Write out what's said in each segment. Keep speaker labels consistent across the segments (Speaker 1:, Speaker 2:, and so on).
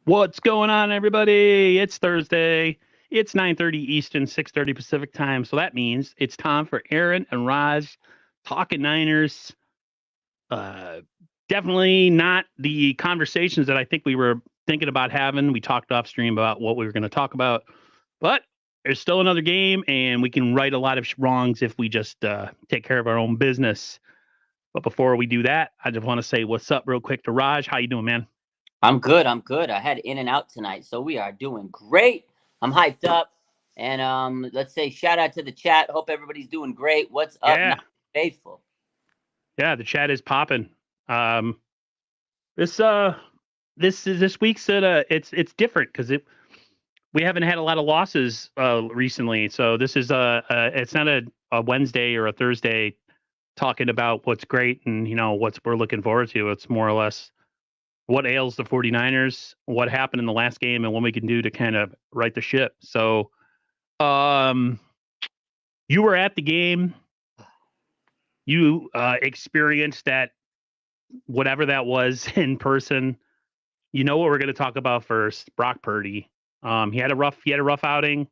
Speaker 1: What's going on, everybody? It's Thursday. It's 9:30 Eastern, 6:30 Pacific time. So that means it's time for Aaron and Raj talking Niners. Uh, Definitely not the conversations that I think we were thinking about having. We talked off stream about what we were going to talk about, but there's still another game, and we can right a lot of wrongs if we just take care of our own business. But before we do that, I just want to say what's up real quick to Raj. How you doing, man?
Speaker 2: I'm good. I'm good. I had In and Out tonight, so we are doing great. I'm hyped up, and let's say shout out to the chat. Hope everybody's doing great. What's up, not
Speaker 1: Yeah,
Speaker 2: faithful?
Speaker 1: yeah. The chat is popping. Um, This this week's it's different because it we haven't had a lot of losses recently. So this is it's not a Wednesday or a Thursday talking about what's great and what's we're looking forward to. It's more or less what ails the 49ers, what happened in the last game, and what we can do to kind of right the ship. So um you were at the game. You experienced that, whatever that was, in person. You know what we're going to talk about first? Brock Purdy. He had a rough outing.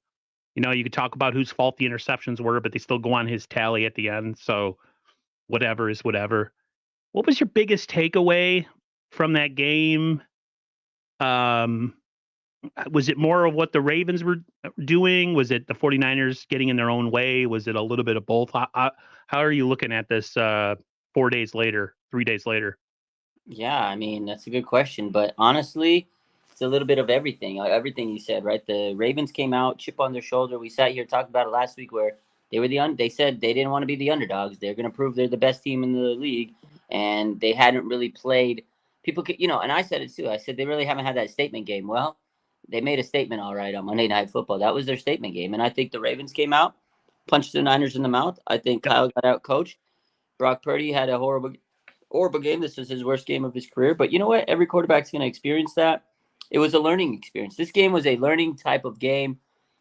Speaker 1: You could talk about whose fault the interceptions were, but they still go on his tally at the end. So whatever is whatever. What was your biggest takeaway from that game? Um, was it more of what the Ravens were doing? Was it the 49ers getting in their own way? Was it a little bit of both? How are you looking at this 4 days later, 3 days later?
Speaker 2: Yeah, I mean that's a good question, but honestly, it's a little bit of everything. Everything you said, right? The Ravens came out, chip on their shoulder. We sat here talked about it last week, where they were they said they didn't want to be the underdogs. They're going to prove they're the best team in the league, and they hadn't really played. People could, and I said it too. I said they really haven't had that statement game. Well, they made a statement all right on Monday Night Football. That was their statement game, and I think the Ravens came out, punched the Niners in the mouth. I think
Speaker 1: Yep.
Speaker 2: Kyle got out coached. Brock Purdy had a horrible game. This is his worst game of his career. But you know what? Every quarterback's going to experience that. It was a learning experience. This game was a learning type of game.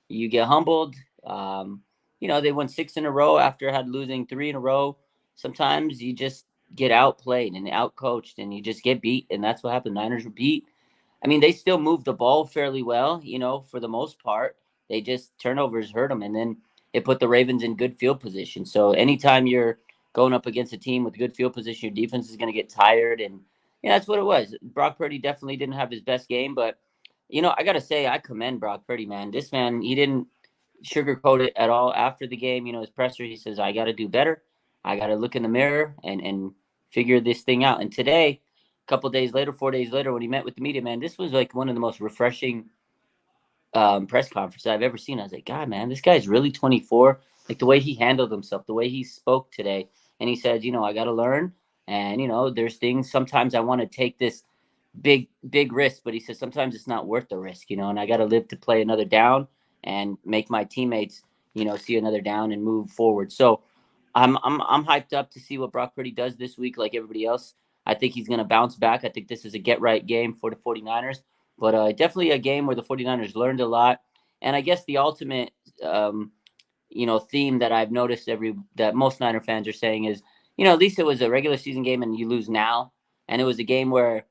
Speaker 2: You get humbled. Um, they won six in a row after had losing three in a row. Sometimes you just get outplayed and outcoached, and you just get beat, and that's what happened. Niners were beat. I mean, they still moved the ball fairly well, for the most part. They just turnovers hurt them, and then it put the Ravens in good field position. So anytime you're going up against a team with good field position, your defense is going to get tired, and yeah, that's what it was. Brock Purdy definitely didn't have his best game, but I got to say, I commend Brock Purdy, man. This man, he didn't sugarcoat it at all after the game. His presser, he says, I got to do better. I got to look in the mirror and figure this thing out. And today, a couple days later, 4 days later, when he met with the media, man, this was like one of the most refreshing press conferences I've ever seen. I was like, God, man, this guy's really 24. Like the way he handled himself, the way he spoke today. And he said, I got to learn. And, there's things sometimes I want to take this big risk, but he says sometimes it's not worth the risk, and I got to live to play another down and make my teammates, see another down and move forward. So I'm hyped up to see what Brock Purdy does this week, like everybody else. I think he's going to bounce back. I think this is a get right game for the 49ers, but definitely a game where the 49ers learned a lot. And I guess the ultimate, theme that I've noticed that most Niner fans are saying is, at least it was a regular season game and you lose now. And it was a game where,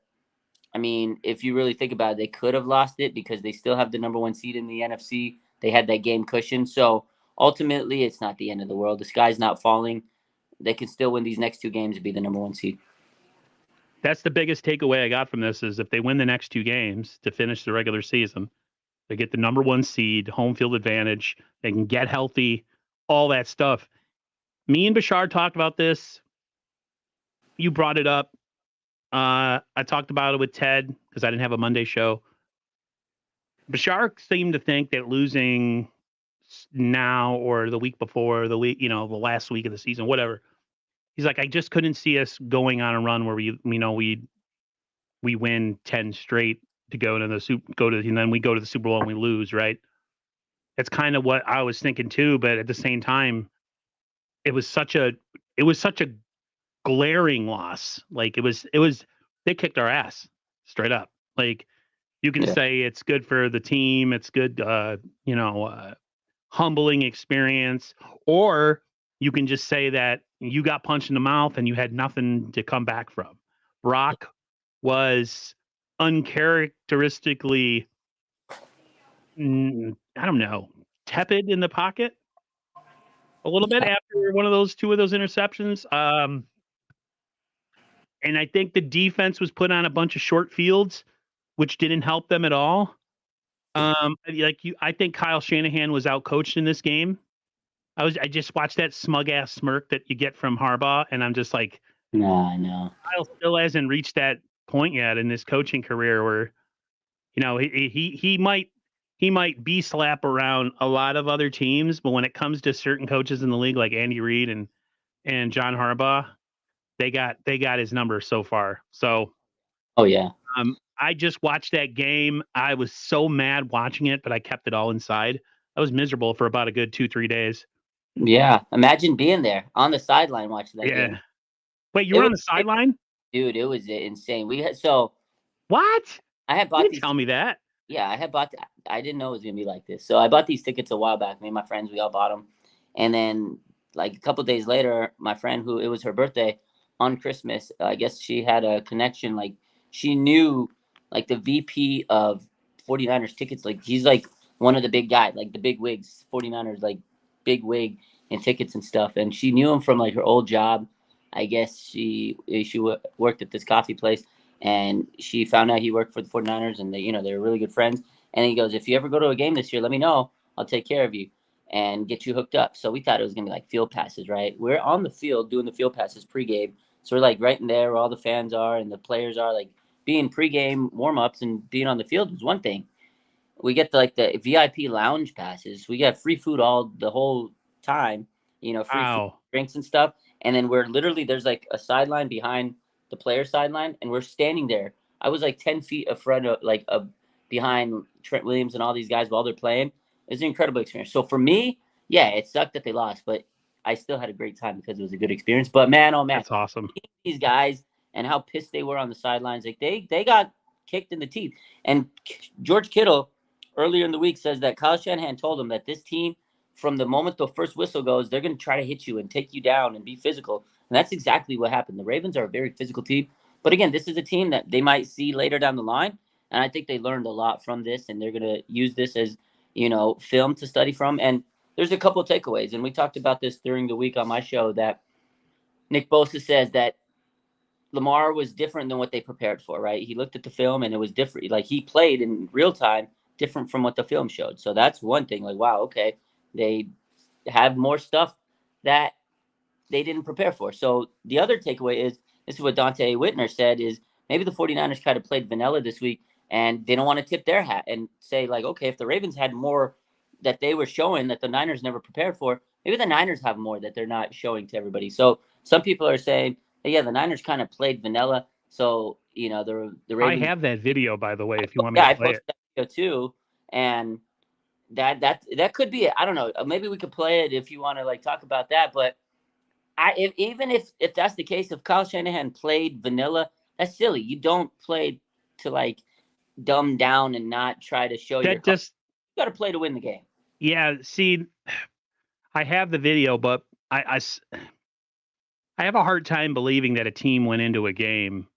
Speaker 2: I mean, if you really think about it, they could have lost it because they still have the number one seed in the NFC. They had that game cushion. So ultimately, it's not the end of the world. The sky's not falling. They can still win these next two games and be the number one seed.
Speaker 1: That's the biggest takeaway I got from this is if they win the next two games to finish the regular season, they get the number one seed, home field advantage. They can get healthy, all that stuff. Me and Bashar talked about this. You brought it up. I talked about it with Ted because I didn't have a Monday show. Bashar seemed to think that losing now or the week before, the week, the last week of the season, whatever. He's like, I just couldn't see us going on a run where we win 10 straight to go to the super, go to, and then we go to the Super Bowl and we lose, right? That's kind of what I was thinking too. But at the same time, it was such a, it was such a glaring loss. Like they kicked our ass straight up. Like you can
Speaker 2: Yeah.
Speaker 1: say it's good for the team. It's good, humbling experience, or you can just say that you got punched in the mouth and you had nothing to come back from. Brock was uncharacteristically, I don't know, tepid in the pocket a little bit after two of those interceptions. And I think the defense was put on a bunch of short fields, which didn't help them at all. I think Kyle Shanahan was outcoached in this game. I just watched that smug ass smirk that you get from Harbaugh, and I'm just like,
Speaker 2: Nah, I know.
Speaker 1: Kyle still hasn't reached that point yet in his coaching career where, he might be slap around a lot of other teams, but when it comes to certain coaches in the league like Andy Reid and John Harbaugh, they got his number so far. So,
Speaker 2: oh yeah,
Speaker 1: I just watched that game. I was so mad watching it, but I kept it all inside. I was miserable for about a good 2-3 days.
Speaker 2: yeah. Imagine being there on the sideline watching that
Speaker 1: Yeah.
Speaker 2: game.
Speaker 1: Wait, you
Speaker 2: It
Speaker 1: were
Speaker 2: was,
Speaker 1: on the sideline?
Speaker 2: dude. It was insane.
Speaker 1: What?
Speaker 2: I had
Speaker 1: You
Speaker 2: bought
Speaker 1: didn't
Speaker 2: these.
Speaker 1: tell me that.
Speaker 2: Yeah, I didn't know it was gonna be like this. So I bought these tickets a while back. Me and my friends, we all bought them, and then like a couple days later, my friend, who it was her birthday on Christmas, I guess she had a connection. Like she knew like the VP of 49ers tickets. Like he's like one of the big guys, like the big wigs, 49ers, like big wig and tickets and stuff. And she knew him from like her old job. I guess she worked at this coffee place, and she found out he worked for the 49ers, and they were really good friends. And he goes, if you ever go to a game this year, let me know. I'll take care of you and get you hooked up. So we thought it was gonna be like field passes, right? We're on the field doing the field passes pregame, so we're like right in there where all the fans are and the players are. Like being pregame warm-ups and being on the field was one thing. We get the VIP lounge passes. We got free food all the whole time, free food,
Speaker 1: Wow.
Speaker 2: drinks and stuff. And then we're literally, there's like a sideline behind the player sideline, and we're standing there. I was like 10 feet in front of behind Trent Williams and all these guys while they're playing. It was an incredible experience. So for me, yeah, it sucked that they lost, but I still had a great time because it was a good experience. But man, oh man,
Speaker 1: That's awesome.
Speaker 2: these guys and how pissed they were on the sidelines, like they got kicked in the teeth. And George Kittle earlier in the week says that Kyle Shanahan told him that this team, from the moment the first whistle goes, they're going to try to hit you and take you down and be physical. And that's exactly what happened. The Ravens are a very physical team. But again, this is a team that they might see later down the line. And I think they learned a lot from this, and they're going to use this as, film to study from. And there's a couple of takeaways. And we talked about this during the week on my show, that Nick Bosa says that Lamar was different than what they prepared for, right? He looked at the film and it was different. Like he played in real time, different from what the film showed. So that's one thing. Like, wow, okay, they have more stuff that they didn't prepare for. So the other takeaway is, this is what Dante Whitner said, is maybe the 49ers kind of played vanilla this week and they don't want to tip their hat and say like, okay, if the Ravens had more that they were showing that the Niners never prepared for, maybe the Niners have more that they're not showing to everybody. So some people are saying, hey, yeah, the Niners kind of played vanilla. So, the Ravens.
Speaker 1: I have that video, by the way, if you want me
Speaker 2: Yeah,
Speaker 1: to
Speaker 2: I
Speaker 1: play
Speaker 2: posted
Speaker 1: it.
Speaker 2: that video too. And that could be it. I don't know. Maybe we could play it if you want to like talk about that. But even if that's the case, if Kyle Shanahan played vanilla, that's silly. You don't play to like dumb down and not try to show your.
Speaker 1: That just,
Speaker 2: You got to play to win the game.
Speaker 1: yeah, see, I have the video, but I have a hard time believing that a team went into a game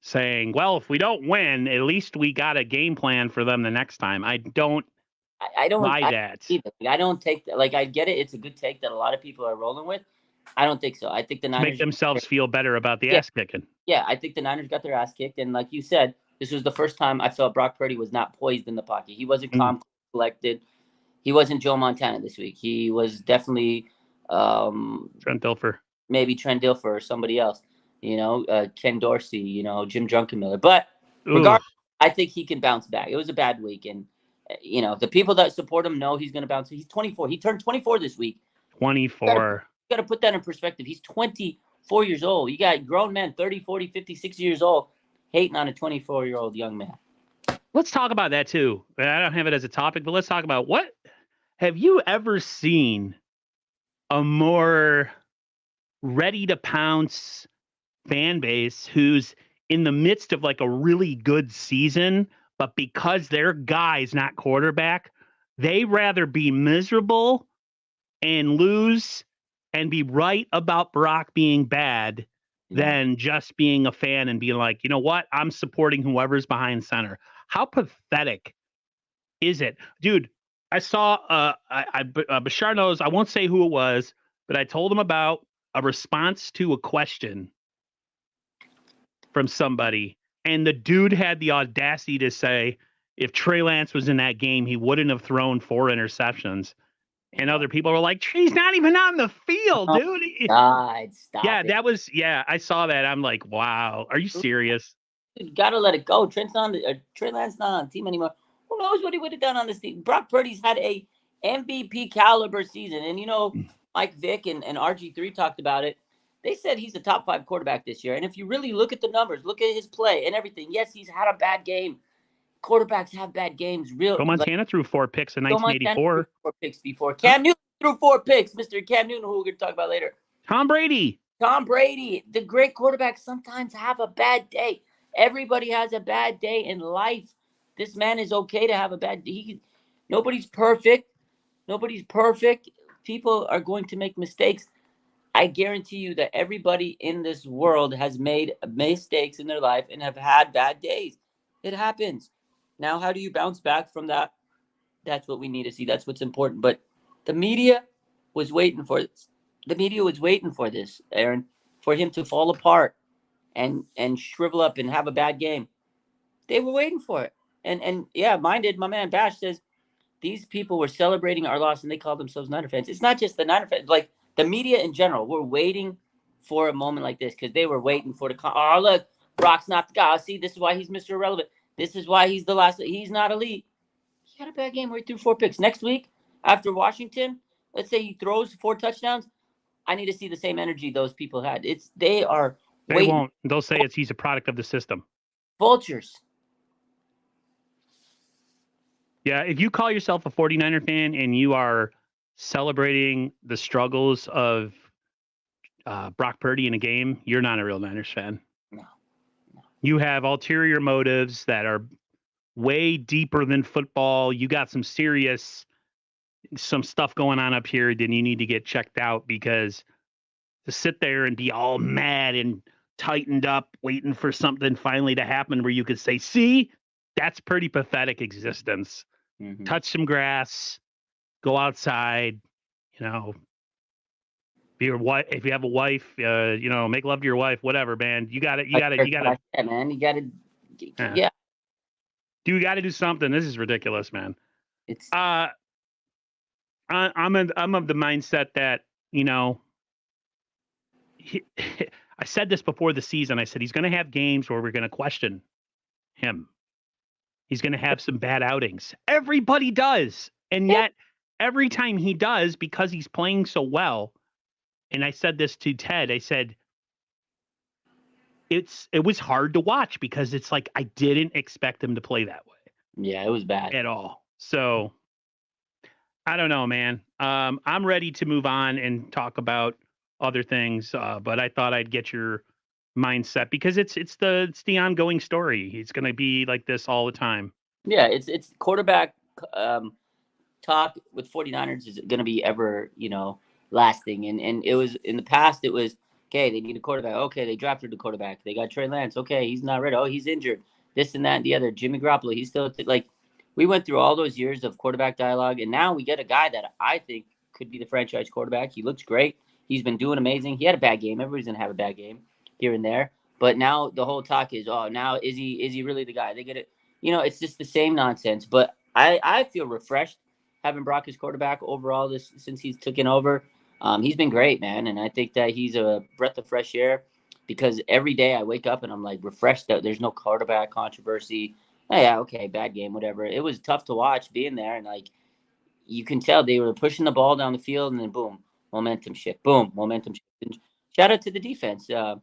Speaker 1: saying, well, if we don't win, at least we got a game plan for them the next time. I don't
Speaker 2: I don't
Speaker 1: buy
Speaker 2: I,
Speaker 1: that.
Speaker 2: either. I don't take that. Like I get it. It's a good take that a lot of people are rolling with. I don't think so. I think the
Speaker 1: To make
Speaker 2: Niners.
Speaker 1: themselves feel better about the
Speaker 2: Yeah,
Speaker 1: ass kicking.
Speaker 2: yeah. I think the Niners got their ass kicked, and like you said, this was the first time I felt Brock Purdy was not poised in the pocket. He wasn't calm, collected. He wasn't Joe Montana this week. He was definitely
Speaker 1: Trent Dilfer.
Speaker 2: maybe Trent Dilfer or somebody else. Ken Dorsey. Jim Druckenmiller. But regardless, I think he can bounce back. It was a bad week, and the people that support him know he's going to bounce. He's 24. He turned 24 this week.
Speaker 1: 24.
Speaker 2: You got to put that in perspective. He's 24 years old. You got grown men, 30, 40, 50, 60 years old, hating on a 24-year-old young man.
Speaker 1: Let's talk about that too. I don't have it as a topic, but let's talk about what have you ever seen a more ready to pounce fan base who's in the midst of like a really good season, but because their guy's not quarterback, they rather be miserable and lose and be right about Brock being bad than just being a fan and being like, you know what, I'm supporting whoever's behind center. How pathetic is it, dude? I saw Bashar knows, I won't say who it was, but I told him about a response to a question from somebody, and the dude had the audacity to say if Trey Lance was in that game, he wouldn't have thrown 4 interceptions. And other people were like, he's not even on the field,
Speaker 2: Oh,
Speaker 1: dude.
Speaker 2: God, stop
Speaker 1: Yeah,
Speaker 2: it.
Speaker 1: that was, yeah, I saw that. I'm like, wow, are you serious?
Speaker 2: You gotta let it go. Trey Lance not on the team anymore. Who knows what he would have done on this team? Brock Purdy's had a MVP caliber season, and Mike Vick and RG3 talked about it. They said he's a top 5 quarterback this year. And if you really look at the numbers, look at his play and everything. Yes, he's had a bad game. Quarterbacks have bad games.
Speaker 1: Joe Montana threw 4 picks in 1984.
Speaker 2: Threw 4 picks before. Cam Newton threw 4 picks. Mr. Cam Newton, who we're going to talk about later.
Speaker 1: Tom Brady.
Speaker 2: The great quarterbacks sometimes have a bad day. Everybody has a bad day in life. This man is okay to have a bad day. Nobody's perfect. Nobody's perfect. People are going to make mistakes. I guarantee you that everybody in this world has made mistakes in their life and have had bad days. It happens. Now, how do you bounce back from that? That's what we need to see. That's what's important. But the media was waiting for this. The media was waiting for this, Aaron, for him to fall apart and shrivel up and have a bad game. They were waiting for it. And yeah, mine did. My man Bash says these people were celebrating our loss and they call themselves Niner fans. It's not just the Niner fans. Like the media in general, we're waiting for a moment like this because they were waiting for oh, look, Brock's not the guy. See, this is why he's Mr. Irrelevant. This is why he's the last. He's not elite. He had a bad game where he threw 4 picks. Next week, after Washington, let's say he throws 4 touchdowns. I need to see the same energy those people had. They are
Speaker 1: They
Speaker 2: waiting.
Speaker 1: won't. They'll say he's a product of the system.
Speaker 2: Vultures.
Speaker 1: Yeah, if you call yourself a 49er fan and you are celebrating the struggles of Brock Purdy in a game, you're not a real Niners fan.
Speaker 2: No.
Speaker 1: You have ulterior motives that are way deeper than football. You got some stuff going on up here, then you need to get checked out, because to sit there and be all mad and tightened up, waiting for something finally to happen where you could say, see, that's pretty pathetic existence.
Speaker 2: Mm-hmm.
Speaker 1: Touch some grass, go outside, be your wife. If you have a wife, make love to your wife, whatever, man. You got it.
Speaker 2: Yeah, man. You got to, yeah.
Speaker 1: You got to do something. This is ridiculous, man.
Speaker 2: It's,
Speaker 1: I'm of the mindset that, I said this before the season. I said he's going to have games where we're going to question him. He's going to have some bad outings. Everybody does. And yet, every time he does, because he's playing so well, and I said this to Ted, I said, it was hard to watch because it's like I didn't expect him to play that way.
Speaker 2: Yeah, it was bad.
Speaker 1: At all. So, I don't know, man. I'm ready to move on and talk about other things, but I thought I'd get your mindset because it's the ongoing story. He's going to be like this all the time.
Speaker 2: Yeah, it's quarterback talk with 49ers is going to be ever, lasting. And it was in the past, it was, okay, they need a quarterback. Okay, they drafted a quarterback. They got Trey Lance. Okay, he's not ready. Oh, he's injured. This and that and the other. Jimmy Garoppolo, he's still like, we went through all those years of quarterback dialogue, and now we get a guy that I think could be the franchise quarterback. He looks great. He's been doing amazing. He had a bad game. Everybody's going to have a bad game here and there. But now the whole talk is, oh, now is he really the guy? They get it. It's just the same nonsense. But I feel refreshed having Brock as quarterback overall since he's taken over. He's been great, man. And I think that he's a breath of fresh air because every day I wake up and I'm like refreshed that there's no quarterback controversy. Oh, yeah, okay, bad game, whatever. It was tough to watch being there. And like, you can tell they were pushing the ball down the field and then boom, momentum shift. Boom, momentum shift. And shout out to the defense. The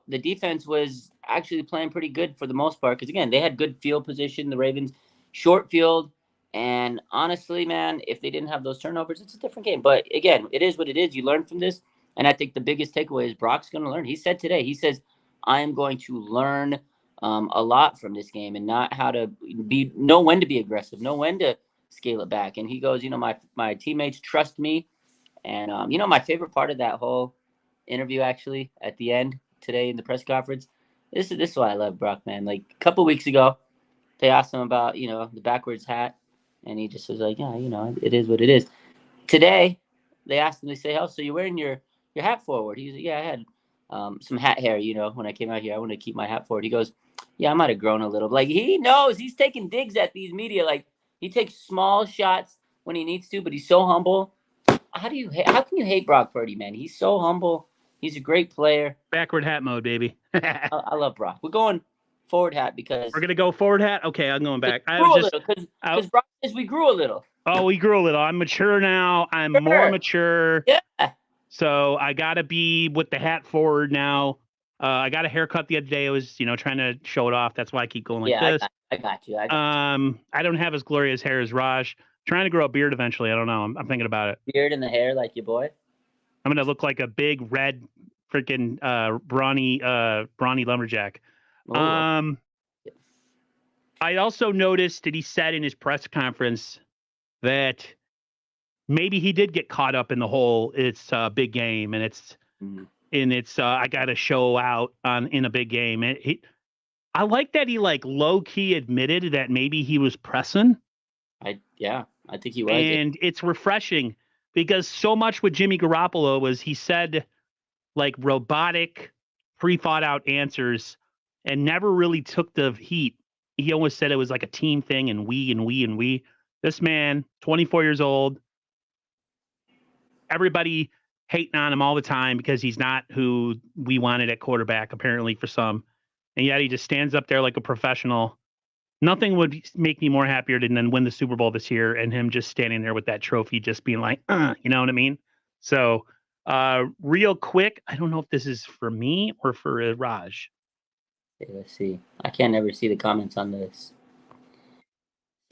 Speaker 2: defense was actually playing pretty good for the most part because, again, they had good field position, the Ravens, short field. And honestly, man, if they didn't have those turnovers, it's a different game. But, again, it is what it is. You learn from this. And I think the biggest takeaway is Brock's going to learn. He said today, he says, I am going to learn a lot from this game and not how to know when to be aggressive, know when to scale it back. And he goes, my teammates trust me. And, my favorite part of that whole interview, actually, at the end, today in the press conference. This is why I love Brock, man. Like a couple weeks ago, they asked him about the backwards hat, and he just was like, yeah, it is what it is. Today, they asked him. They say, oh, so you're wearing your hat forward? He's like, yeah, I had some hat hair. When I came out here, I wanted to keep my hat forward. He goes, yeah, I might have grown a little. Like he knows he's taking digs at these media. Like he takes small shots when he needs to, but he's so humble. How can you hate Brock Purdy, man? He's so humble. He's a great player.
Speaker 1: Backward hat mode, baby.
Speaker 2: I love Brock. We're going forward hat because
Speaker 1: we're gonna go forward hat. Okay, I'm going back.
Speaker 2: Because Brock says we grew a little.
Speaker 1: Oh, we grew a little. I'm mature now. I'm more mature.
Speaker 2: Yeah.
Speaker 1: So I gotta be with the hat forward now. I got a haircut the other day. I was, trying to show it off. That's why I keep going like this.
Speaker 2: I got you.
Speaker 1: I don't have as glorious hair as Raj. Trying to grow a beard eventually. I don't know. I'm thinking about it.
Speaker 2: Beard and the hair like your boy.
Speaker 1: I'm gonna look like a big red freaking brawny lumberjack.
Speaker 2: Ooh.
Speaker 1: I also noticed that he said in his press conference that maybe he did get caught up in the whole it's a big game and it's I got to show out in a big game. I like that he low key admitted that maybe he was pressing.
Speaker 2: I think he was.
Speaker 1: And it's refreshing because so much with Jimmy Garoppolo was he said robotic, pre-thought out answers and never really took the heat. He always said it was like a team thing and we. This man, 24 years old, everybody hating on him all the time because he's not who we wanted at quarterback, apparently for some. And yet he just stands up there like a professional. Nothing would make me more happier than win the Super Bowl this year and him just standing there with that trophy, just being like, you know what I mean? So real quick, I don't know if this is for me or for Raj.
Speaker 2: Okay, let's see. I can't never see the comments on this.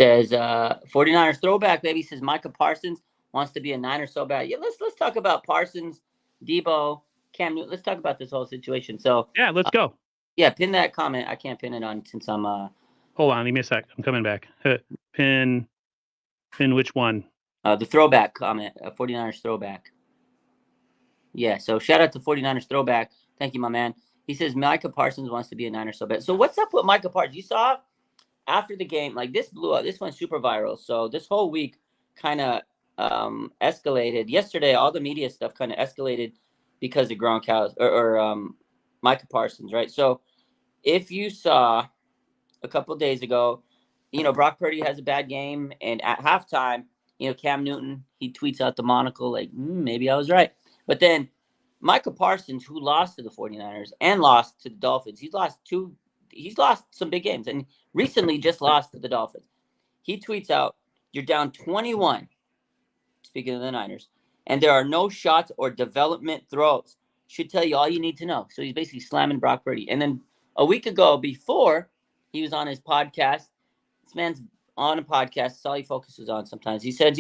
Speaker 2: Says 49ers throwback, baby. Says Micah Parsons wants to be a Niner so bad. Yeah, let's talk about Parsons, Debo, Cam Newton. Let's talk about this whole situation. So
Speaker 1: yeah, let's go.
Speaker 2: Yeah, pin that comment. I can't pin it on since I'm
Speaker 1: Hold on, give me a sec. I'm coming back. Pin which one?
Speaker 2: The throwback comment, 49ers throwback. Yeah, so shout out to 49ers throwback. Thank you, my man. He says Micah Parsons wants to be a Niner so bad. So what's up with Micah Parsons? You saw after the game, this blew up. This went super viral. So this whole week kind of escalated. Yesterday, all the media stuff kind of escalated because of Gronkowski or Micah Parsons, right? So if you saw a couple of days ago, Brock Purdy has a bad game, and at halftime, Cam Newton, he tweets out the monocle maybe I was right. But then Micah Parsons, who lost to the 49ers and lost to the Dolphins, he's lost some big games and recently just lost to the Dolphins. He tweets out, you're down 21, speaking of the Niners, and there are no shots or development throws. Should tell you all you need to know. So he's basically slamming Brock Purdy. And then a week ago, before he was on his podcast, this man's on a podcast, that's all he focuses on sometimes. He said,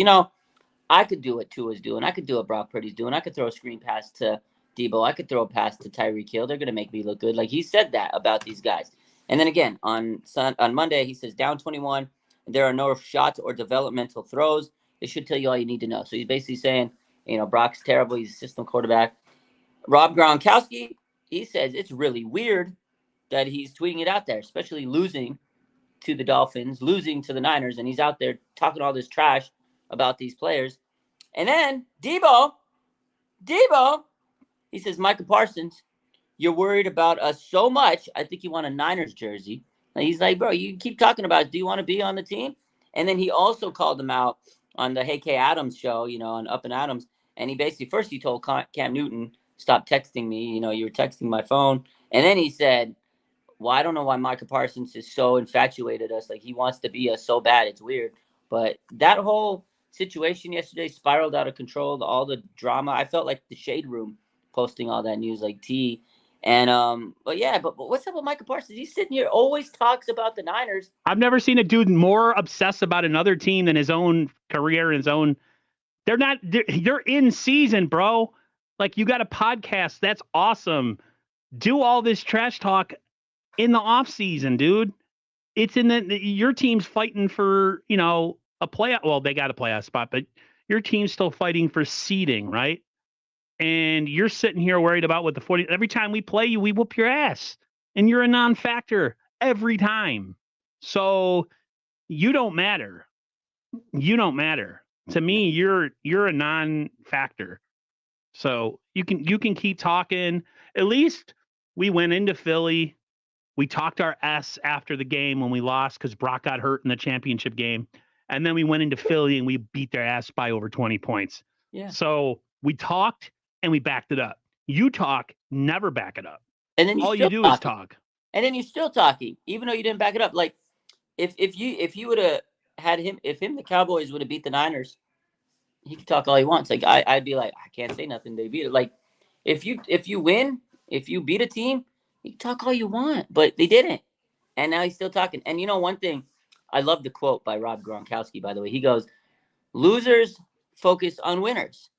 Speaker 2: I could do what Tua's doing. I could do what Brock Purdy's doing. I could throw a screen pass to Debo. I could throw a pass to Tyreek Hill. They're going to make me look good. He said that about these guys. And then again, on Monday, he says, down 21, there are no shots or developmental throws. It should tell you all you need to know. So he's basically saying, Brock's terrible. He's a system quarterback. Rob Gronkowski, he says it's really weird that he's tweeting it out there, especially losing to the Dolphins, losing to the Niners, and he's out there talking all this trash about these players. And then Debo, he says, Micah Parsons, you're worried about us so much. I think you want a Niners jersey. And he's like, bro, you keep talking about, do you want to be on the team? And then he also called him out on the Hey K Adams show, on Up and Adams. And he basically, first he told Cam Newton, stop texting me. You were texting my phone. And then he said, well, I don't know why Micah Parsons is so infatuated us. He wants to be us so bad. It's weird. But that whole situation yesterday spiraled out of control. All the drama. I felt like the Shade Room posting all that news, T. And but what's up with Micah Parsons? He's sitting here, always talks about the Niners.
Speaker 1: I've never seen a dude more obsessed about another team than his own career and his own. They're in season, bro. You got a podcast. That's awesome. Do all this trash talk in the off season, dude. It's in your team's fighting for, a playoff. Well, they got a playoff spot, but your team's still fighting for seeding, right? and you're sitting here worried about what the 40. Every time we play you, we whoop your ass, and you're a non-factor every time. So you don't matter. You don't matter to me. You're a non-factor. So you can keep talking. At least we went into Philly. We talked our ass after the game when we lost because Brock got hurt in the championship game. And then we went into Philly and we beat their ass by over 20 points.
Speaker 2: Yeah.
Speaker 1: So we talked and we backed it up. You talk, never back it up.
Speaker 2: And then
Speaker 1: all you do is talk.
Speaker 2: And then you're still talking, even though you didn't back it up. Like if you would have had him, if the Cowboys would have beat the Niners, he could talk all he wants. Like I'd be like, I can't say nothing. They beat it. Like if you win, if you beat a team, you can talk all you want. But they didn't. And now he's still talking. And you know one thing, I love the quote by Rob Gronkowski, by the way. He goes, losers focus on winners,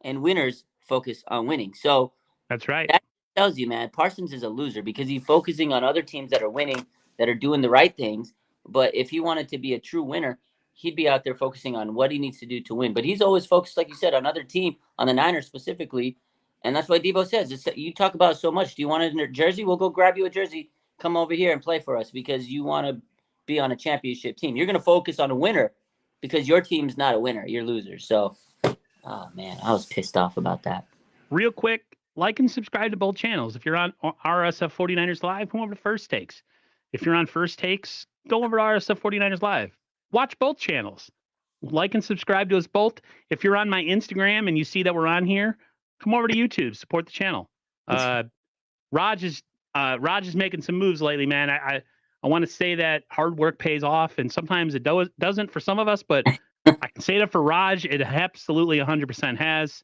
Speaker 2: and winners focus on winning. So
Speaker 1: that's right.
Speaker 2: That tells you, man, Parsons is a loser because he's focusing on other teams that are winning, that are doing the right things. But if he wanted to be a true winner, he'd be out there focusing on what he needs to do to win. But he's always focused, like you said, on other team, on the Niners specifically. And that's why Debo says, you talk about it so much. Do you want a jersey? We'll go grab you a jersey. Come over here and play for us because you want to be on a championship team. You're going to focus on a winner because your team's not a winner. You're losers. So, oh, man, I was pissed off about that.
Speaker 1: Real quick, like and subscribe to both channels. If you're on RSF 49ers Live, come over to First Takes. If you're on First Takes, go over to RSF 49ers Live. Watch both channels. Like and subscribe to us both. If you're on my Instagram and you see that we're on here, come over to YouTube. Support the channel. Raj is making some moves lately, man. I want to say that hard work pays off, and sometimes it doesn't for some of us, but I can say that for Raj, it absolutely 100% has.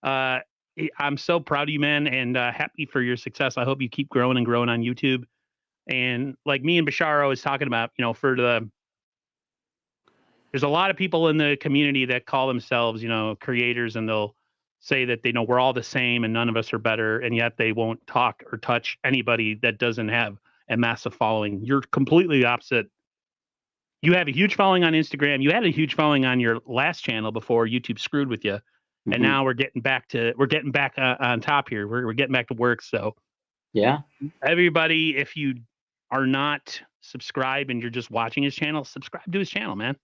Speaker 1: I'm so proud of you, man, and happy for your success. I hope you keep growing and growing on YouTube. And like me and Bashar always talking about, there's a lot of people in the community that call themselves, creators, and they'll say that we're all the same and none of us are better, and yet they won't talk or touch anybody that doesn't have a massive following. You're completely opposite. You have a huge following on Instagram. You had a huge following on your last channel before YouTube screwed with you. And now we're getting back on top here. We're getting back to work. So
Speaker 2: yeah,
Speaker 1: everybody, if you are not subscribed and you're just watching his channel, subscribe to his channel, man.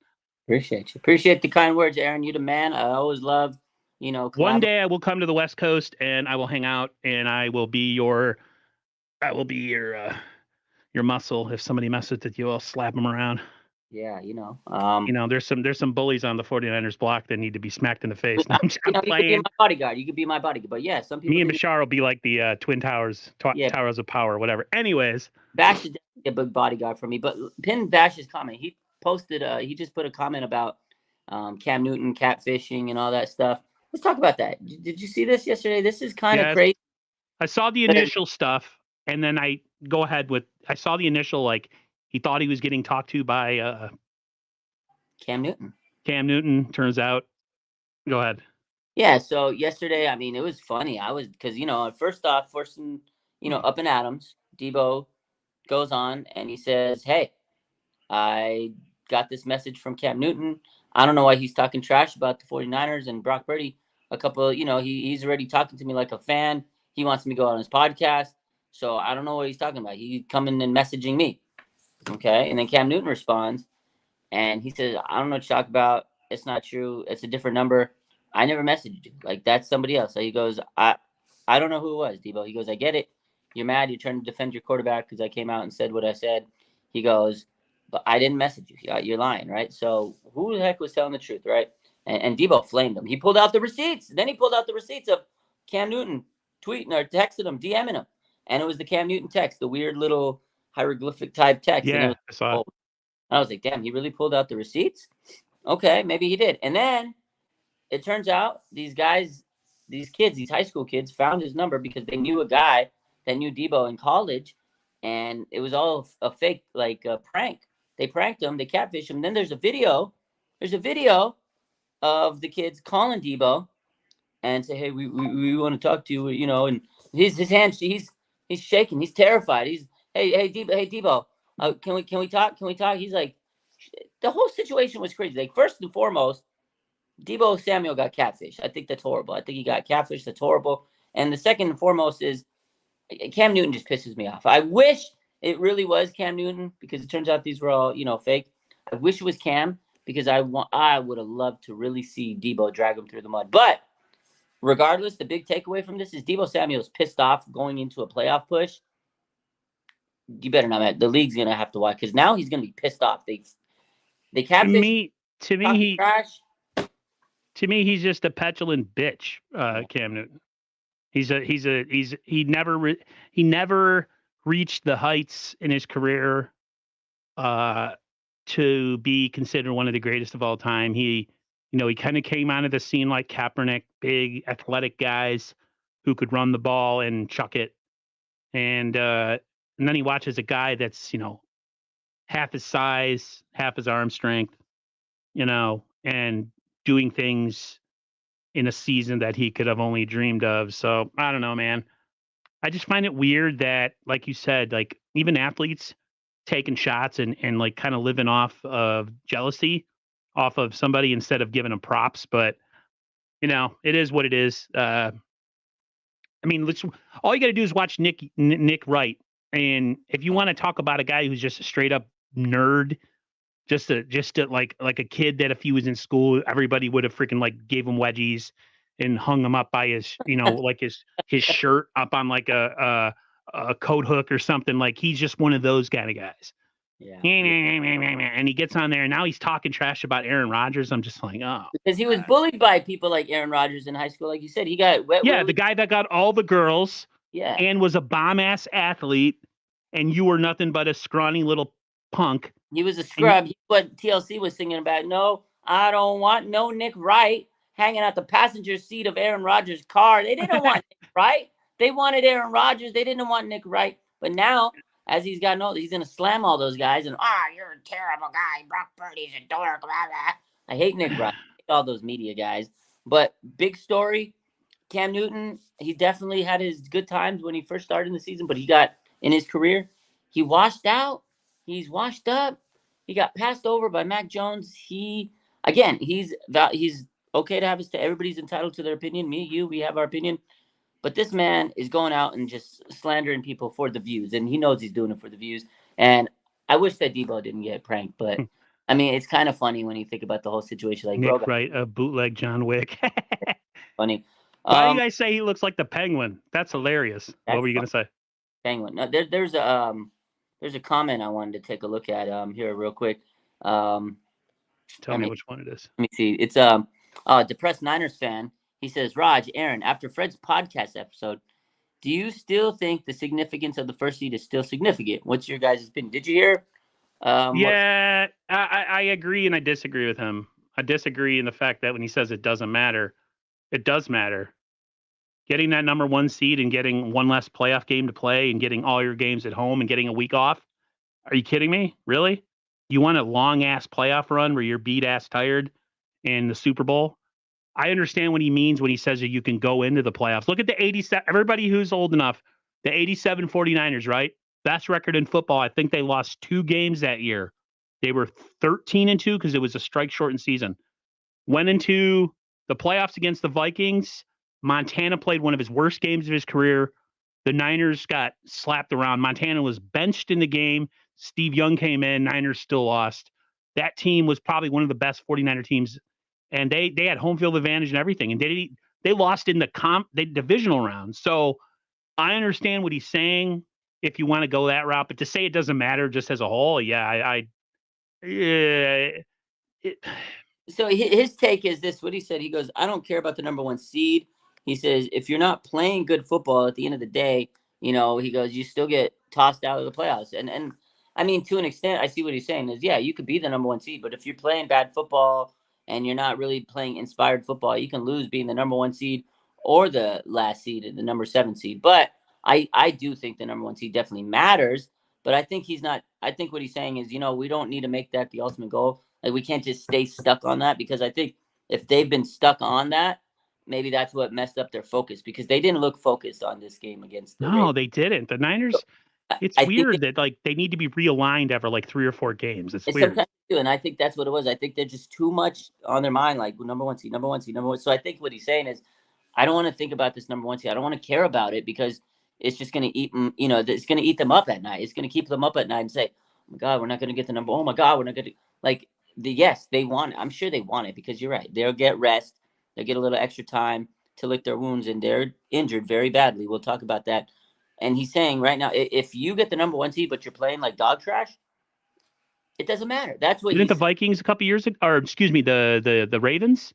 Speaker 2: Appreciate you. Appreciate the kind words, Aaron. You the man. I always love,
Speaker 1: one day I will come to the West Coast and I will hang out and I will be your muscle. If somebody messes with you, I'll slap them around.
Speaker 2: Yeah,
Speaker 1: there's some bullies on the 49ers block that need to be smacked in the face. I'm
Speaker 2: you could be my bodyguard. You could be my bodyguard. But yeah, some people.
Speaker 1: Me and Bashar will be like the Twin Towers, Towers of Power, whatever. Anyways,
Speaker 2: Bash is a big bodyguard for me. But pin Bash's comment. He posted. He just put a comment about Cam Newton catfishing and all that stuff. Let's talk about that. Did you see this yesterday? This is kind of crazy.
Speaker 1: I saw the initial stuff, and then I saw the initial, like, he thought he was getting talked to by
Speaker 2: Cam Newton.
Speaker 1: Cam Newton, turns out. Go ahead.
Speaker 2: Yeah, so yesterday, I mean, it was funny. Because, first off, up in Adams, Debo goes on and he says, hey, I got this message from Cam Newton. I don't know why he's talking trash about the 49ers and Brock Purdy. He's already talking to me like a fan. He wants me to go on his podcast. So I don't know what he's talking about. He's coming and messaging me. Okay. And then Cam Newton responds and he says, I don't know what you talk about. It's not true. It's a different number. I never messaged you. Like, that's somebody else. So he goes, I don't know who it was, Debo. He goes, I get it. You're mad. You're trying to defend your quarterback because I came out and said what I said. He goes, but I didn't message you. You're lying, right? So who the heck was telling the truth, right? And Debo flamed him. He pulled out the receipts. Then he pulled out the receipts of Cam Newton tweeting or texting him, DMing him. And it was the Cam Newton text, the weird little hieroglyphic type text.
Speaker 1: Yeah, I saw it.
Speaker 2: And I was like, damn, he really pulled out the receipts? Okay, maybe he did. And then it turns out these guys, these kids, these high school kids found his number because they knew a guy that knew Debo in college. And it was all a fake, like a prank. They pranked him. They catfished him. Then there's a video. There's a video of the kids calling Debo and say, hey, we want to talk to you, and his hands, he's shaking. He's terrified. He's, hey, Debo, can we talk? Can we talk? He's like, the whole situation was crazy. Like, first and foremost, Debo Samuel got catfish. I think that's horrible. I think he got catfish. That's horrible. And the second and foremost is Cam Newton just pisses me off. I wish it really was Cam Newton because it turns out these were all, fake. I wish it was Cam because I would have loved to really see Debo drag him through the mud. But regardless, the big takeaway from this is Debo Samuel's pissed off going into a playoff push. You better not. The league's gonna have to watch because now he's gonna be pissed off. They catfish.
Speaker 1: To me,
Speaker 2: trash.
Speaker 1: To me, he's just a petulant bitch, Cam Newton. He never reached the heights in his career to be considered one of the greatest of all time. He kind of came onto the scene like Kaepernick, big athletic guys who could run the ball and chuck it. And then he watches a guy that's, half his size, half his arm strength, and doing things in a season that he could have only dreamed of. So I don't know, man. I just find it weird that, like you said, like even athletes taking shots and like kind of living off of jealousy off of somebody instead of giving them props. But, it is what it is. I mean, all you got to do is watch Nick Wright. And if you want to talk about a guy who's just a straight up nerd, just like a kid that if he was in school, everybody would have freaking like gave him wedgies and hung him up by his, like his shirt up on like a coat hook or something. Like he's just one of those kind of guys.
Speaker 2: Yeah.
Speaker 1: And he gets on there and now he's talking trash about Aaron Rodgers. I'm just like, oh.
Speaker 2: Because he was bullied by people like Aaron Rodgers in high school. Like you said, he got wet.
Speaker 1: Yeah, the guy that got all the girls.
Speaker 2: Yeah.
Speaker 1: And was a bomb ass athlete. And you were nothing but a scrawny little punk.
Speaker 2: He was a scrub. What TLC was singing about. No, I don't want no Nick Wright hanging out the passenger seat of Aaron Rodgers' car. They didn't want Nick Wright. They wanted Aaron Rodgers. They didn't want Nick Wright. But now, as he's gotten older, he's going to slam all those guys. And, you're a terrible guy. Brock Purdy's a dork. Blah, blah. I hate Nick Wright. I hate all those media guys. But big story, Cam Newton, he definitely had his good times when he first started in the season. But he got, in his career, he washed out. He's washed up. He got passed over by Mac Jones. He's okay to have everybody's entitled to their opinion. Me, you, we have our opinion. But this man is going out and just slandering people for the views, and he knows he's doing it for the views. And I wish that Debo didn't get pranked, but I mean, it's kind of funny when you think about the whole situation. Like
Speaker 1: Nick Wright, a bootleg John Wick.
Speaker 2: Funny.
Speaker 1: Why do you guys say he looks like the Penguin? That's hilarious. What were you gonna say?
Speaker 2: Penguin. No, there's a comment I wanted to take a look at here real quick.
Speaker 1: Tell me which one it is.
Speaker 2: Let me see. It's depressed Niners fan. He says, Raj, Aaron, after Fred's podcast episode, do you still think the significance of the first seed is still significant? What's your guys' opinion? Did you hear?
Speaker 1: I agree and I disagree with him. I disagree in the fact that when he says it doesn't matter, it does matter. Getting that number one seed and getting one less playoff game to play and getting all your games at home and getting a week off. Are you kidding me? Really? You want a long ass playoff run where you're beat ass tired in the Super Bowl? I understand what he means when he says that you can go into the playoffs. Look at the 87, everybody who's old enough, the 87 49ers, right? Best record in football. I think they lost 2 games that year. They were 13-2 because it was a strike shortened season. Went into the playoffs against the Vikings. Montana played one of his worst games of his career. The Niners got slapped around. Montana was benched in the game. Steve Young came in. Niners still lost. That team was probably one of the best 49er teams. And they had home field advantage and everything. And they lost in the divisional round. So I understand what he's saying if you want to go that route. But to say it doesn't matter just as a whole,
Speaker 2: So his take is this, what he said. He goes, I don't care about the number one seed. He says, if you're not playing good football at the end of the day, he goes, you still get tossed out of the playoffs. And I mean, to an extent, I see what he's saying is, yeah, you could be the number one seed, but if you're playing bad football and you're not really playing inspired football, you can lose being the number one seed or the last seed and the number 7 seed. But I do think the number one seed definitely matters. But I think I think what he's saying is, we don't need to make that the ultimate goal. Like, we can't just stay stuck on that, because I think if they've been stuck on that, maybe that's what messed up their focus, because they didn't look focused on this game against the Ravens.
Speaker 1: They didn't. The Niners, It's
Speaker 2: I think
Speaker 1: weird that like they need to be realigned every like 3 or 4 games. It's
Speaker 2: it's
Speaker 1: weird.
Speaker 2: sometimes too, and I think that's what it was. I think they're just too much on their mind, like number one seed, number one seed, number one. So I think what he's saying is, I don't want to think about this number one seed. I don't want to care about it because it's just going to eat them. You know, it's going to eat them up at night. It's going to keep them up at night and say, "Oh my God, we're not going to get the number. Oh my God, we're not going to like the yes, they want it. I'm sure they want it because you're right. They'll get rest. They'll get a little extra time to lick their wounds, and they're injured very badly. We'll talk about that. And he's saying right now, if you get the number one seed, but you're playing like dog trash, it doesn't matter. That's what
Speaker 1: Didn't the
Speaker 2: he's
Speaker 1: Vikings a couple years ago, or excuse me, the Ravens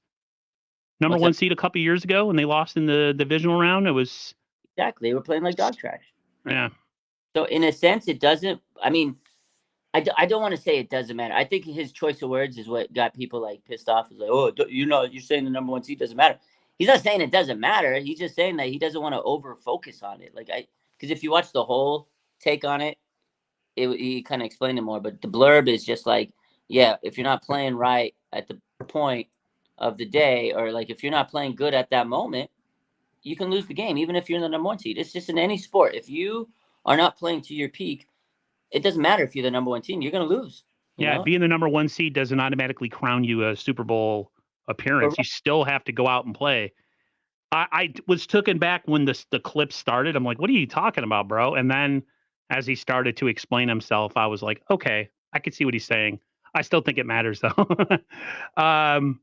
Speaker 1: number
Speaker 2: what's
Speaker 1: one
Speaker 2: that?
Speaker 1: seed a couple years ago when they lost in the divisional round? It was
Speaker 2: Exactly. They were playing like dog trash.
Speaker 1: yeah.
Speaker 2: So in a sense, it doesn't. I mean, I don't want to say it doesn't matter. I think his choice of words is what got people like pissed off. Is like, oh, you know, you're saying the number one seed doesn't matter. He's not saying it doesn't matter. He's just saying that he doesn't want to over focus on it. Like because if you watch the whole take on it, he kind of explained it more. But the blurb is just like, yeah, if you're not playing right at the point of the day, or like if you're not playing good at that moment, you can lose the game, even if you're in the number one seed. It's just in any sport. If you are not playing to your peak, it doesn't matter if you're the number one team. You're going to lose. You
Speaker 1: Yeah,
Speaker 2: know.
Speaker 1: being the number one seed doesn't automatically crown you a Super Bowl appearance. You still have to go out and play. I was taken back when the clip started. I'm like, what are you talking about, bro? And then as he started to explain himself, I was like, okay, I can see what he's saying. I still think it matters though.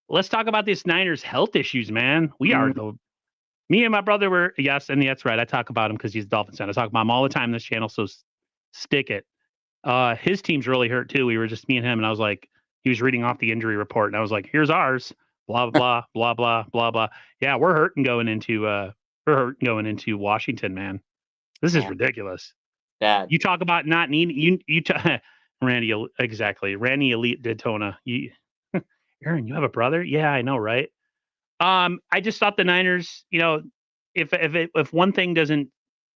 Speaker 1: Let's talk about this Niners health issues, man. We are the me and my brother were yes, and that's right. I talk about him because he's a Dolphins fan. I talk about him all the time on this channel, so stick it. His team's really hurt too. We were just me and him, and I was like, he was reading off the injury report, and I was like, here's ours. Blah blah blah blah blah blah. Yeah, we're hurting going into Washington, man. This is
Speaker 2: Yeah,
Speaker 1: ridiculous.
Speaker 2: bad.
Speaker 1: You talk about not needing Randy exactly. Randy Elite Daytona. Aaron, you have a brother? Yeah, I know, right? I just thought the Niners, you know, if one thing doesn't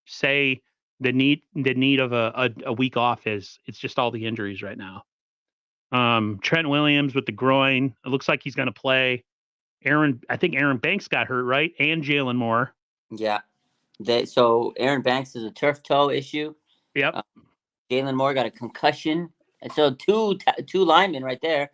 Speaker 1: say the need of a week off is it's just all the injuries right now. Trent Williams with the groin, it looks like he's going to play. I think Aaron Banks got hurt, right? And Jalen Moore.
Speaker 2: Yeah. So Aaron Banks is a turf toe issue.
Speaker 1: Yep.
Speaker 2: Jalen Moore got a concussion. And so two linemen right there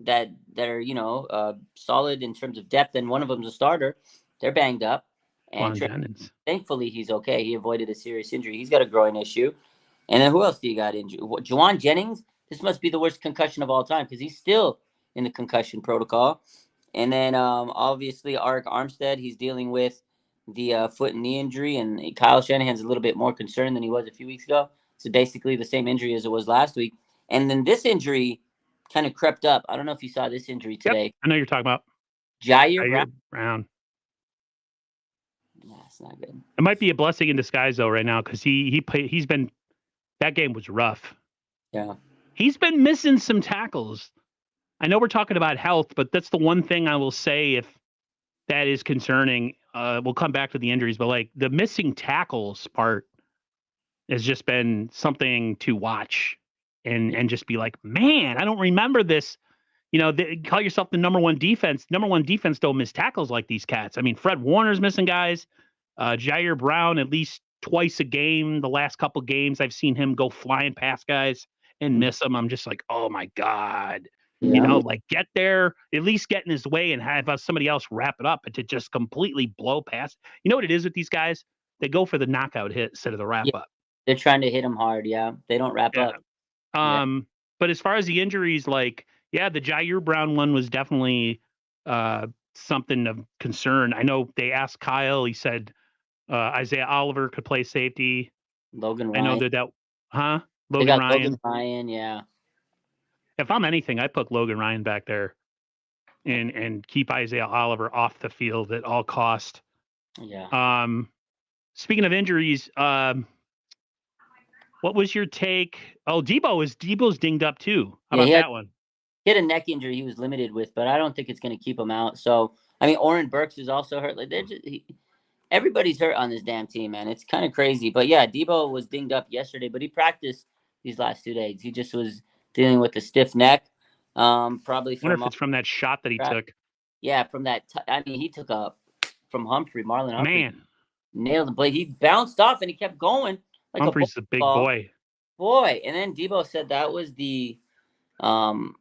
Speaker 2: that are solid in terms of depth, and one of them's a starter. They're banged up, and thankfully he's okay. He avoided a serious injury. He's got a groin issue. And then who else do you got injured? Juwan Jennings. This must be the worst concussion of all time because he's still in the concussion protocol. And then obviously Arik Armstead, he's dealing with the foot and knee injury, and Kyle Shanahan's a little bit more concerned than he was a few weeks ago. So basically the same injury as it was last week. And then this injury kind of crept up. I don't know if you saw this injury today.
Speaker 1: Yep, I know you're talking about
Speaker 2: Jair
Speaker 1: Brown.
Speaker 2: Nah, it's not good.
Speaker 1: It might be a blessing in disguise though right now because he's been that game was rough.
Speaker 2: Yeah,
Speaker 1: he's been missing some tackles. I know we're talking about health, but that's the one thing I will say if that is concerning. We'll come back to the injuries, but like the missing tackles part has just been something to watch and just be like, man, I don't remember this. You know, call yourself the number one defense. Number one defense don't miss tackles like these cats. I mean, Fred Warner's missing guys. Jair Brown at least twice a game. The last couple games I've seen him go flying past guys and miss them. I'm just like, oh my God. Yeah. You know, like get there, at least get in his way and have somebody else wrap it up, but to just completely blow past. You know what it is with these guys? They go for the knockout hit instead of the wrap up.
Speaker 2: They're trying to hit him hard. Yeah. They don't wrap up.
Speaker 1: But as far as the injuries, like, yeah, the Jair Brown one was definitely something of concern. I know they asked Kyle, he said Isaiah Oliver could play safety.
Speaker 2: Logan Ryan.
Speaker 1: I know that
Speaker 2: Logan Ryan. Logan Ryan, yeah.
Speaker 1: If I'm anything, I put Logan Ryan back there and keep Isaiah Oliver off the field at all cost.
Speaker 2: Yeah.
Speaker 1: Speaking of injuries, what was your take? Oh, Debo's dinged up too. How about that one?
Speaker 2: He had a neck injury he was limited with, but I don't think it's going to keep him out. So, I mean, Oren Burks is also hurt. Like everybody's hurt on this damn team, man. It's kind of crazy. But yeah, Debo was dinged up yesterday, but he practiced these last 2 days. He just was dealing with a stiff neck. Probably from.
Speaker 1: I wonder if it's from that shot that he took.
Speaker 2: Yeah, from that. He took from Marlon Humphrey.
Speaker 1: Man,
Speaker 2: nailed him, but he bounced off and he kept going. like
Speaker 1: Humphrey's a big
Speaker 2: ball.
Speaker 1: boy.
Speaker 2: Boy. And then Debo said that was um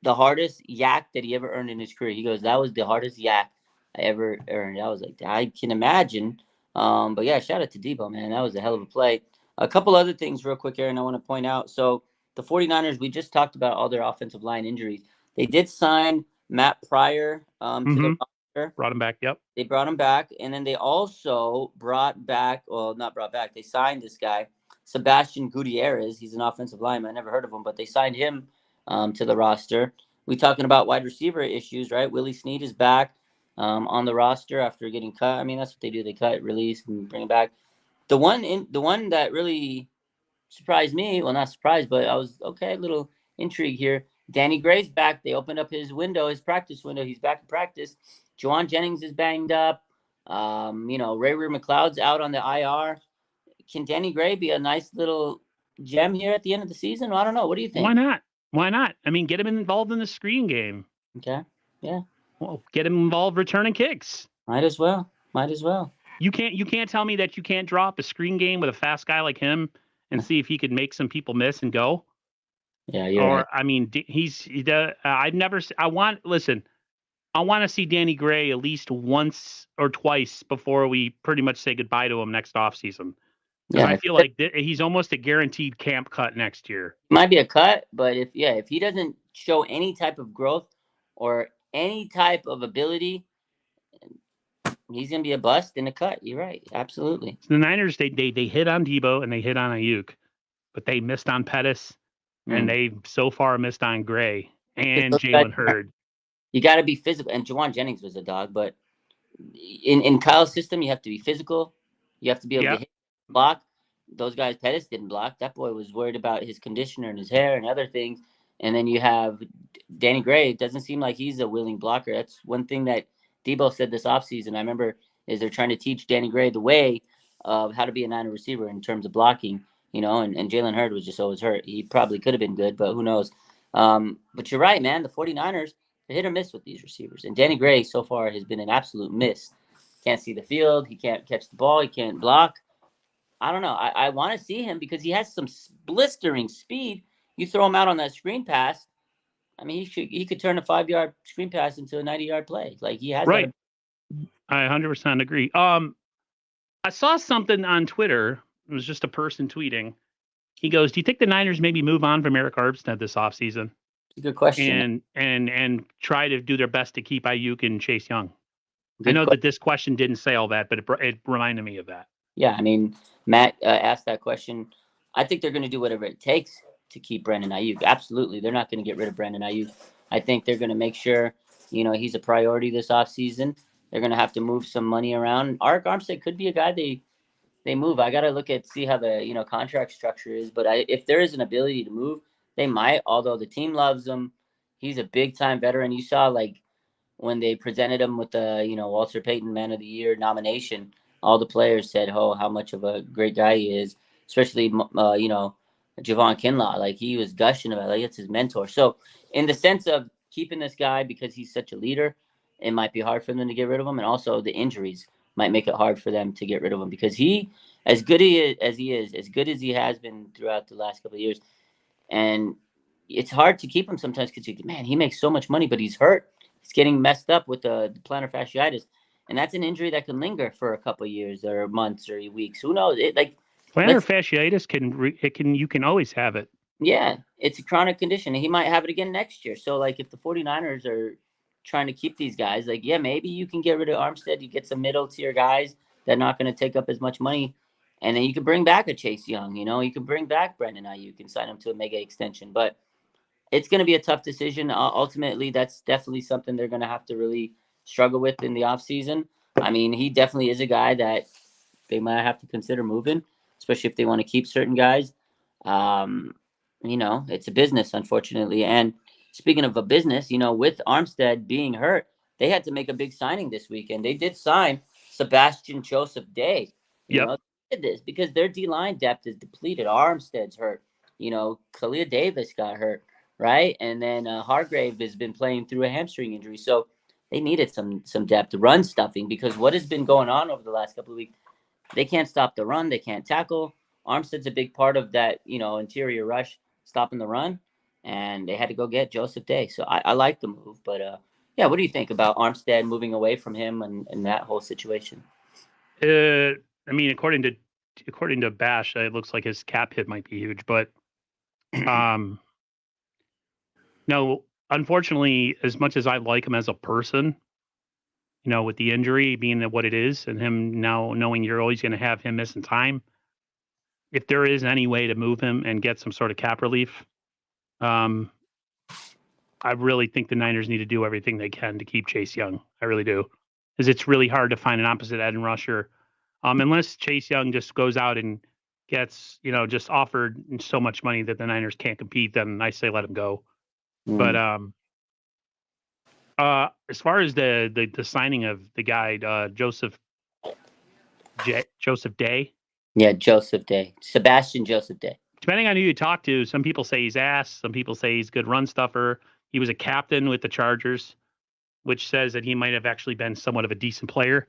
Speaker 2: the hardest yak that he ever earned in his career. He goes, that was the hardest yak I ever earned. I was like, I can imagine. But yeah, shout out to Debo, man. That was a hell of a play. A couple other things real quick, Aaron, I want to point out. So the 49ers, we just talked about all their offensive line injuries. They did sign Matt Pryor to the roster.
Speaker 1: Brought him back. Yep.
Speaker 2: They brought him back. And then they also brought back, well, not brought back, they signed this guy, Sebastian Gutierrez. He's an offensive lineman. I never heard of him, but they signed him to the roster. We talking about wide receiver issues, right? Willie Snead is back on the roster after getting cut. I mean, that's what they do. They cut, release, and bring him back. The one that really surprised me, well, not surprised, but I was okay, little intrigue here. Danny Gray's back. They opened up his window, his practice window. He's back in practice. Juwan Jennings is banged up. Ray McLeod's out on the IR. Can Danny Gray be a nice little gem here at the end of the season? I don't know. What do you think?
Speaker 1: Why not? Why not? I mean, get him involved in the screen game.
Speaker 2: Okay. Yeah.
Speaker 1: Well, get him involved returning kicks.
Speaker 2: Might as well.
Speaker 1: You can't tell me that you can't drop a screen game with a fast guy like him and see if he could make some people miss and go.
Speaker 2: Yeah, you're right.
Speaker 1: I mean, I want to see Danny Gray at least once or twice before we pretty much say goodbye to him next offseason. Yeah, I feel like he's almost a guaranteed camp cut next year.
Speaker 2: Might be a cut, but if he doesn't show any type of growth or any type of ability, he's gonna be a bust in a cut. You're right, absolutely.
Speaker 1: The Niners they hit on Debo and they hit on Ayuk, but they missed on Pettis, and they so far missed on Gray and Jalen Hurd.
Speaker 2: You got to be physical, and Juwan Jennings was a dog, but in Kyle's system, you have to be physical. You have to be able to hit, block. Those guys, Pettis didn't block. That boy was worried about his conditioner and his hair and other things. And then you have Danny Gray. It doesn't seem like he's a willing blocker. That's one thing that Debo said this offseason. I remember is they're trying to teach Danny Gray the way of how to be a Niner receiver in terms of blocking, and Jalen Hurd was just always hurt. He probably could have been good, but who knows? But you're right, man. The 49ers, they're hit or miss with these receivers. And Danny Gray so far has been an absolute miss. Can't see the field. He can't catch the ball. He can't block. I don't know. I want to see him because he has some blistering speed. You throw him out on that screen pass. I mean, he could turn a 5-yard screen pass into a 90-yard play. Like he has.
Speaker 1: Right. I 100% agree. I saw something on Twitter. It was just a person tweeting. He goes, "Do you think the Niners maybe move on from Eric Armstead this offseason?"
Speaker 2: Good question.
Speaker 1: And try to do their best to keep Ayuk and Chase Young.
Speaker 2: Good
Speaker 1: I know that this question didn't say all that, but it reminded me of that.
Speaker 2: Yeah, I mean, Matt asked that question. I think they're going to do whatever it takes to keep Brandon Ayuk. Absolutely. They're not going to get rid of Brandon Ayuk. I think they're going to make sure, he's a priority this offseason. They're going to have to move some money around. Eric Armstead could be a guy they move. I got to see how the, contract structure is. But if there is an ability to move, they might, although the team loves him. He's a big-time veteran. You saw, when they presented him with the, Walter Payton Man of the Year nomination, all the players said, "Oh, how much of a great guy he is," especially Javon Kinlaw. He was gushing about it. It's his mentor. So in the sense of keeping this guy because he's such a leader, it might be hard for them to get rid of him, and also the injuries might make it hard for them to get rid of him because he, as good as he is, as good as he has been throughout the last couple of years, and it's hard to keep him sometimes because he makes so much money, but he's hurt. He's getting messed up with the plantar fasciitis. And that's an injury that can linger for a couple of years or months or weeks. Who knows?
Speaker 1: Plantar fasciitis you can always have it.
Speaker 2: Yeah, it's a chronic condition, and he might have it again next year. So, if the 49ers are trying to keep these guys, maybe you can get rid of Armstead. You get some middle tier guys that are not going to take up as much money, and then you can bring back a Chase Young. You can bring back Brandon Ayuk and sign him to a mega extension. But it's going to be a tough decision. Ultimately, that's definitely something they're going to have to really struggle with in the offseason. I mean, he definitely is a guy that they might have to consider moving, especially if they want to keep certain guys. It's a business, unfortunately. And speaking of a business, with Armstead being hurt, they had to make a big signing this weekend. They did sign Sebastian Joseph Day. They did this because their D-line depth is depleted. Armstead's hurt. Khalil Davis got hurt, right? And then Hargrave has been playing through a hamstring injury. So they needed some depth, run stuffing, because what has been going on over the last couple of weeks, they can't stop the run. They can't tackle. Armstead's a big part of that, interior rush, stopping the run, and they had to go get Joseph Day. So I like the move, but yeah, what do you think about Armstead moving away from him and that whole situation?
Speaker 1: I mean, according to Bash, it looks like his cap hit might be huge, but um, no, unfortunately, as much as I like him as a person, with the injury being what it is, and him now knowing you're always going to have him missing time, if there is any way to move him and get some sort of cap relief, um, I really think the Niners need to do everything they can to keep Chase Young. I really do, because it's really hard to find an opposite edge rusher, unless Chase Young just goes out and gets, just offered so much money that the Niners can't compete. Then I say let him go. But as far as the signing of the guy Joseph Day,
Speaker 2: Yeah, Joseph Day, Sebastian Joseph Day.
Speaker 1: Depending on who you talk to, some people say he's ass. Some people say he's a good run stuffer. He was a captain with the Chargers, which says that he might have actually been somewhat of a decent player.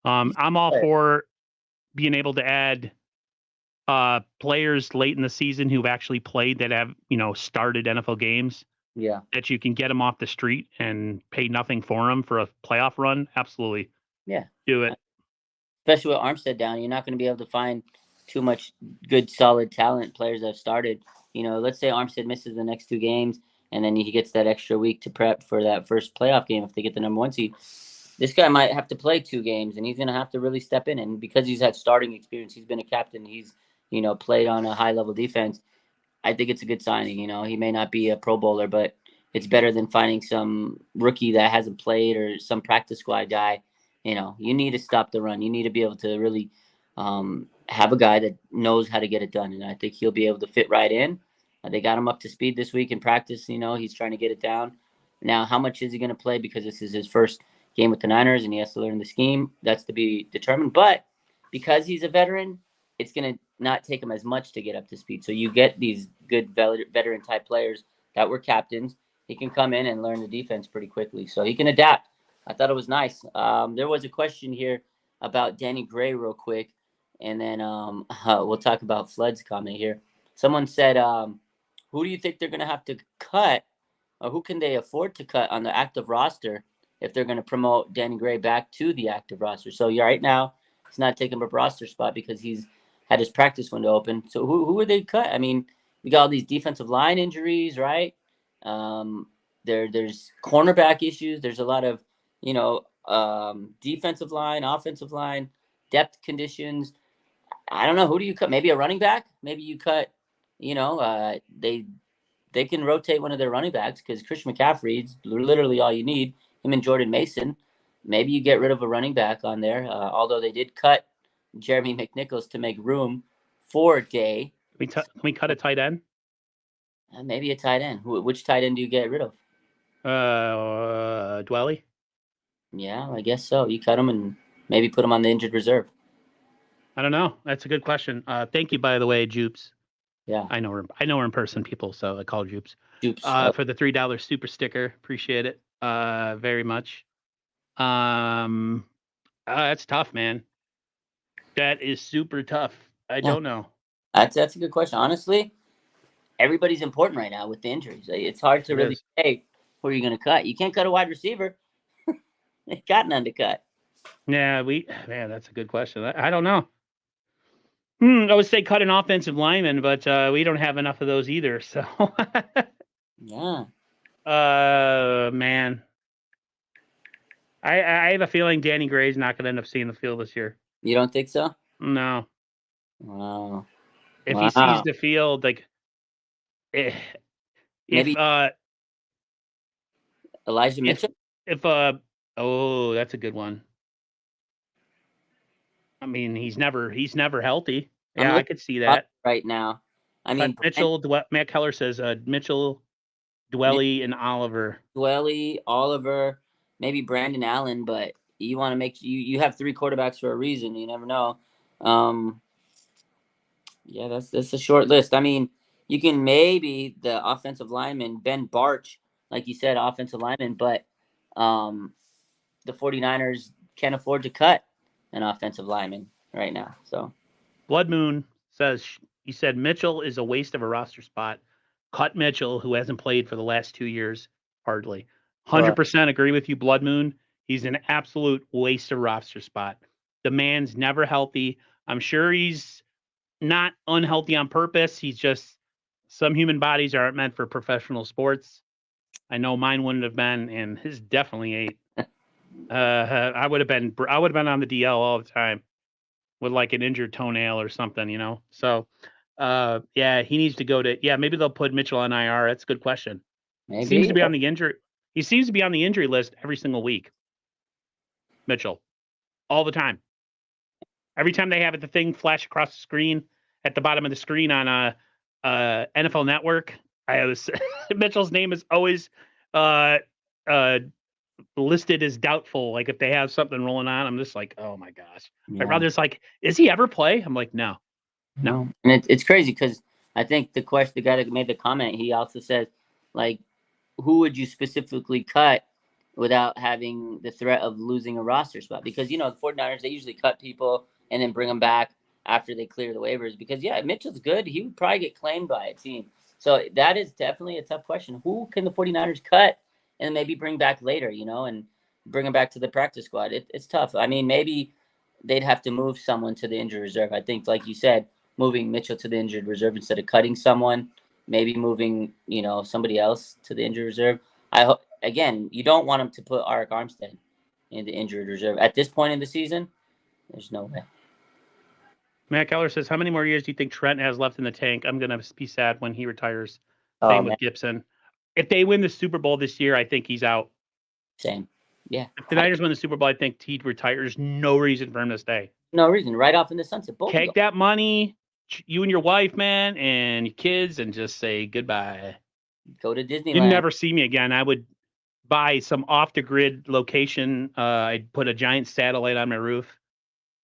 Speaker 1: I'm all for being able to add players late in the season who've actually played, that have, started NFL games.
Speaker 2: Yeah.
Speaker 1: That you can get them off the street and pay nothing for them for a playoff run. Absolutely.
Speaker 2: Yeah.
Speaker 1: Do it.
Speaker 2: Especially with Armstead down, you're not going to be able to find too much good, solid talent players that have started. Let's say Armstead misses the next 2 games, and then he gets that extra week to prep for that first playoff game if they get the number 1 seed. This guy might have to play 2 games, and he's going to have to really step in. And because he's had starting experience, he's been a captain, he's played on a high level defense. I think it's a good signing. He may not be a Pro Bowler, but it's better than finding some rookie that hasn't played or some practice squad guy. You need to stop the run. You need to be able to really have a guy that knows how to get it done, and I think he'll be able to fit right in. They got him up to speed this week in practice. He's trying to get it down. Now, how much is he going to play? Because this is his first game with the Niners, and he has to learn the scheme. That's to be determined. But because he's a veteran, it's going to not take him as much to get up to speed. So you get these good veteran type players that were captains. He can come in and learn the defense pretty quickly. So he can adapt. I thought it was nice. There was a question here about Danny Gray real quick, and then we'll talk about Flood's comment here. Someone said, who do you think they're going to have to cut, or who can they afford to cut on the active roster if they're going to promote Danny Gray back to the active roster? So right now, he's not taking a roster spot because he's had his practice window open. So who would they cut? I mean, we got all these defensive line injuries, right? There's cornerback issues. There's a lot of, defensive line, offensive line, depth conditions. I don't know. Who do you cut? Maybe a running back? Maybe you cut, they can rotate one of their running backs because Christian McCaffrey's literally all you need. Him and Jordan Mason. Maybe you get rid of a running back on there, although they did cut Jeremy McNichols to make room for Day.
Speaker 1: Can we cut a tight end?
Speaker 2: Maybe a tight end. Which tight end do you get rid of?
Speaker 1: Dwelly.
Speaker 2: Yeah, I guess so. You cut him and maybe put him on the injured reserve.
Speaker 1: I don't know. That's a good question. Thank you, by the way, Jupes.
Speaker 2: Yeah,
Speaker 1: I know her in person, people, so I call Jupes.
Speaker 2: Jupes
Speaker 1: for the $3 super sticker. Appreciate it very much. That's tough, man. That is super tough. I don't know.
Speaker 2: That's a good question. Honestly, everybody's important right now with the injuries. It's hard to really say who are you going to cut. You can't cut a wide receiver. They got none to cut.
Speaker 1: Yeah, man, that's a good question. I don't know. I would say cut an offensive lineman, but we don't have enough of those either. So,
Speaker 2: yeah.
Speaker 1: Man, I have a feeling Danny Gray's not going to end up seeing the field this year.
Speaker 2: You don't think so?
Speaker 1: No.
Speaker 2: Wow.
Speaker 1: If he sees the field, like,
Speaker 2: maybe Elijah Mitchell.
Speaker 1: Oh, that's a good one. I mean, he's never healthy. Yeah, I could see that
Speaker 2: right now. I mean,
Speaker 1: Mitchell. Matt Keller says Mitchell, Dwelly, and Oliver.
Speaker 2: Dwelly, Oliver, maybe Brandon Allen, but you want to make you have 3 quarterbacks for a reason. You never know. Yeah, that's a short list. I mean, you can maybe the offensive lineman, Ben Barch, like you said, offensive lineman, but the 49ers can't afford to cut an offensive lineman right now. So
Speaker 1: Blood Moon says he said Mitchell is a waste of a roster spot. Cut Mitchell, who hasn't played for the last 2 years, hardly. 100% agree with you, Blood Moon. He's an absolute waste of roster spot. The man's never healthy. I'm sure he's not unhealthy on purpose. He's just some human bodies aren't meant for professional sports. I know mine wouldn't have been, and his definitely ain't. I would have been on the DL all the time with like an injured toenail or something, you know. So, yeah, he needs to go to. Yeah, maybe they'll put Mitchell on IR. That's a good question.
Speaker 2: Maybe.
Speaker 1: Seems to be on the injury. He seems to be on the injury list every single week. Mitchell, all the time. Every time they have the thing flash across the screen at the bottom of the screen on NFL Network, Mitchell's name is always listed as doubtful. Like if they have something rolling on, I'm just like, oh my gosh.
Speaker 2: Yeah.
Speaker 1: My brother's like, is he ever play? I'm like, no.
Speaker 2: And it's crazy because I think the guy that made the comment, he also says, like, who would you specifically cut without having the threat of losing a roster spot? Because, you know, the 49ers, they usually cut people and then bring them back after they clear the waivers. Because, yeah, Mitchell's good. He would probably get claimed by a team. So that is definitely a tough question. Who can the 49ers cut and maybe bring back later, you know, and bring him back to the practice squad? It's tough. I mean, maybe they'd have to move someone to the injured reserve. I think, like you said, moving Mitchell to the injured reserve instead of cutting someone, maybe moving, you know, somebody else to the injured reserve. I hope, again, you don't want him to put Arik Armstead in the injured reserve. At this point in the season, there's no way.
Speaker 1: Matt Keller says, how many more years do you think Trent has left in the tank? I'm going to be sad when he retires. Same with Gibson. If they win the Super Bowl this year, I think he's out.
Speaker 2: Same. Yeah.
Speaker 1: If the Niners win the Super Bowl, I think he retires. No reason for him to stay.
Speaker 2: No reason. Right off in the sunset.
Speaker 1: Take that money, you and your wife, man, and your kids, and just say goodbye.
Speaker 2: Go to Disneyland.
Speaker 1: You'd never see me again. I would buy some off-the-grid location. I'd put a giant satellite on my roof,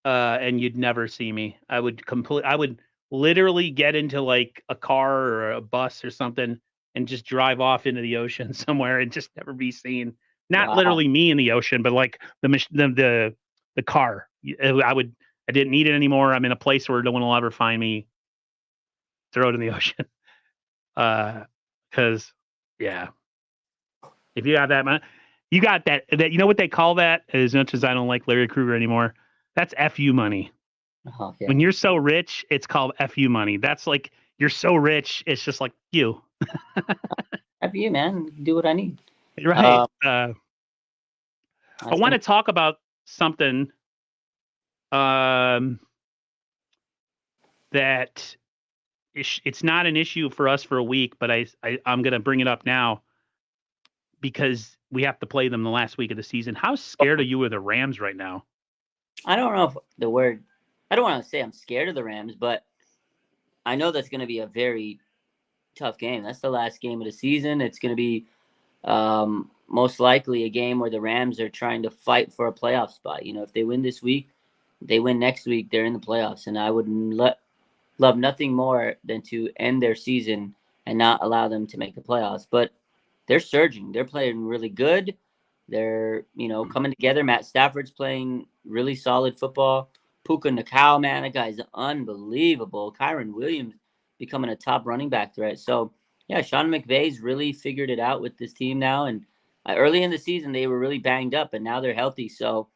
Speaker 1: and you'd never see me. I would literally get into like a car or a bus or something and just drive off into the ocean somewhere and just never be seen. Not literally me in the ocean, but like the car. I didn't need it anymore. I'm in a place where no one will ever find me. Throw it in the ocean. Because yeah, if you have that money, you got that. You know what they call that? As much as I don't like Larry Krueger anymore, that's FU money.
Speaker 2: Oh, yeah.
Speaker 1: When you're so rich, it's called FU money. That's like you're so rich, it's just like you.
Speaker 2: FU, man. Do what I need.
Speaker 1: Right. I want to talk about something that it's not an issue for us for a week, but I'm going to bring it up now because we have to play them the last week of the season. How scared are you of the Rams right now?
Speaker 2: I don't know if I don't want to say I'm scared of the Rams, but I know that's going to be a very tough game. That's the last game of the season. It's going to be most likely a game where the Rams are trying to fight for a playoff spot. You know, if they win this week, they win next week, they're in the playoffs. And I would love nothing more than to end their season and not allow them to make the playoffs. But they're surging. They're playing really good. They're, you know, coming together. Matt Stafford's playing really solid football. Puka Nacua, man, that guy's unbelievable. Kyron Williams becoming a top running back threat. So, yeah, Sean McVay's really figured it out with this team now. And early in the season, they were really banged up, and now they're healthy. So,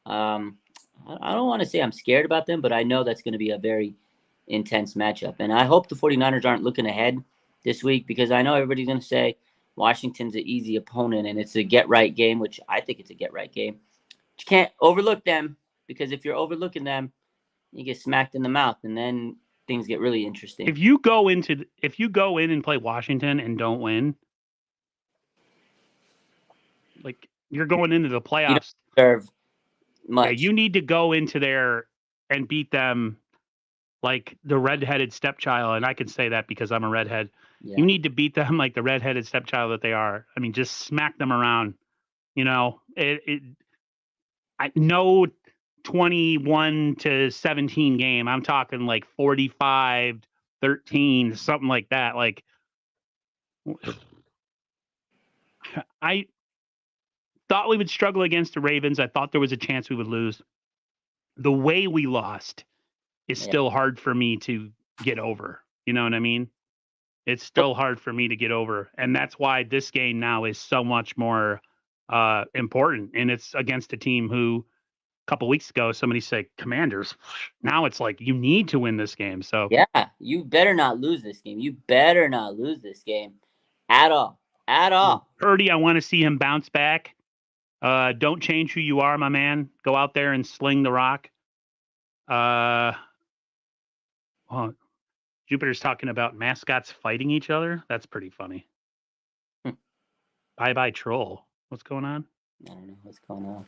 Speaker 2: I don't want to say I'm scared about them, but I know that's going to be a very intense matchup. And I hope the 49ers aren't looking ahead this week because I know everybody's going to say Washington's an easy opponent and it's a get-right game, which I think it's a get-right game. But you can't overlook them because if you're overlooking them, you get smacked in the mouth, and then things get really interesting.
Speaker 1: If you go in and play Washington and don't win, like you're going into the playoffs.
Speaker 2: You don't deserve much.
Speaker 1: Yeah, you need to go into there and beat them like the redheaded stepchild, and I can say that because I'm a redhead. Yeah. You need to beat them like the redheaded stepchild that they are. I mean, just smack them around. You know, I know 21-17 game. I'm talking like 45-13, something like that. Like, I thought we would struggle against the Ravens. I thought there was a chance we would lose. The way we lost is still hard for me to get over. You know what I mean? It's still hard for me to get over, and that's why this game now is so much more important. And it's against a team who a couple weeks ago somebody said Commanders. Now it's like you need to win this game. So
Speaker 2: Yeah, you better not lose this game. You better not lose this game at all. At all.
Speaker 1: Purdy, I want to see him bounce back. Don't change who you are, my man. Go out there and sling the rock. Well, Jupiter's talking about mascots fighting each other. That's pretty funny. Bye troll. What's going on?
Speaker 2: I don't know what's going on.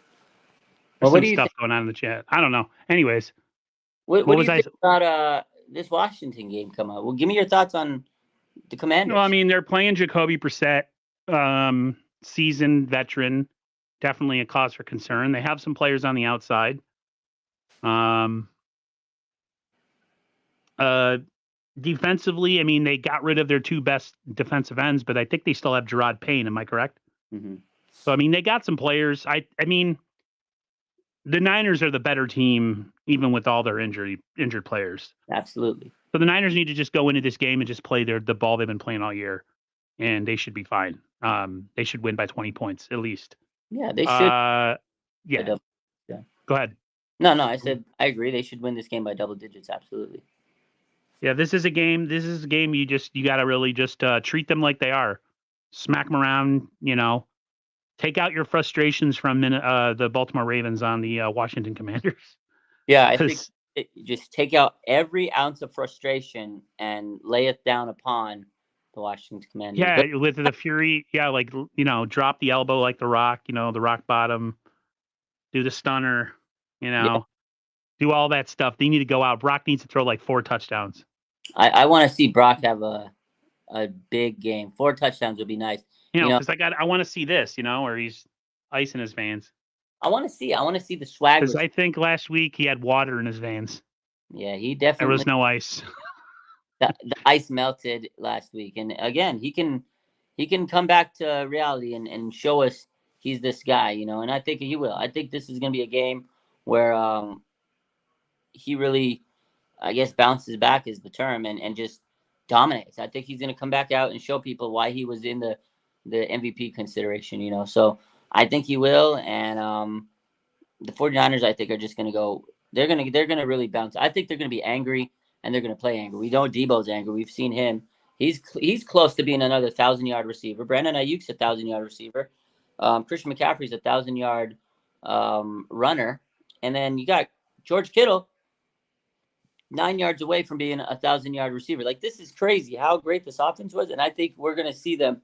Speaker 1: There's some stuff going on in the chat. I don't know. Anyways,
Speaker 2: what do you think about this Washington game come out? Well, give me your thoughts on the Commanders.
Speaker 1: Well, I mean, they're playing Jacoby Brissett, seasoned veteran, definitely a cause for concern. They have some players on the outside. Defensively, I mean, they got rid of their two best defensive ends, but I think they still have Gerard Payne. Am I correct?
Speaker 2: Mm-hmm.
Speaker 1: So, I mean, they got some players. I mean, the Niners are the better team, even with all their injured players.
Speaker 2: Absolutely.
Speaker 1: So the Niners need to just go into this game and just play the ball they've been playing all year, and they should be fine. They should win by 20 points at least.
Speaker 2: Yeah, they should.
Speaker 1: Yeah. Go ahead.
Speaker 2: No, I said I agree. They should win this game by double digits. Absolutely.
Speaker 1: Yeah, this is a game. You got to really just treat them like they are. Smack them around. Take out your frustrations from the Baltimore Ravens on the Washington Commanders.
Speaker 2: Yeah, I think just take out every ounce of frustration and lay it down upon the Washington Commanders.
Speaker 1: Yeah, with the fury. Yeah, like drop the elbow like the Rock. The rock bottom. Do the stunner. Do all that stuff. They need to go out. Brock needs to throw like 4 touchdowns.
Speaker 2: I want to see Brock have a big game. 4 touchdowns would be nice.
Speaker 1: Because I want to see this. Where he's icing his Vans.
Speaker 2: I want to see the swag.
Speaker 1: Because I think last week he had water in his Vans.
Speaker 2: Yeah, he definitely.
Speaker 1: There was no ice.
Speaker 2: the ice melted last week, and again, he can come back to reality and show us he's this guy, and I think he will. I think this is going to be a game where he really, I guess, bounces back is the term, and just dominates. I think he's going to come back out and show people why he was in the MVP consideration, So I think he will, and the 49ers, I think, are just going to go. They're going to really bounce. I think they're going to be angry, and they're going to play angry. We know Debo's angry. We've seen him. He's close to being another 1,000-yard receiver. Brandon Ayuk's a 1,000-yard receiver. Christian McCaffrey's a 1,000-yard runner, and then you got George Kittle 9 yards away from being a 1,000-yard receiver. Like, this is crazy how great this offense was, and I think we're going to see them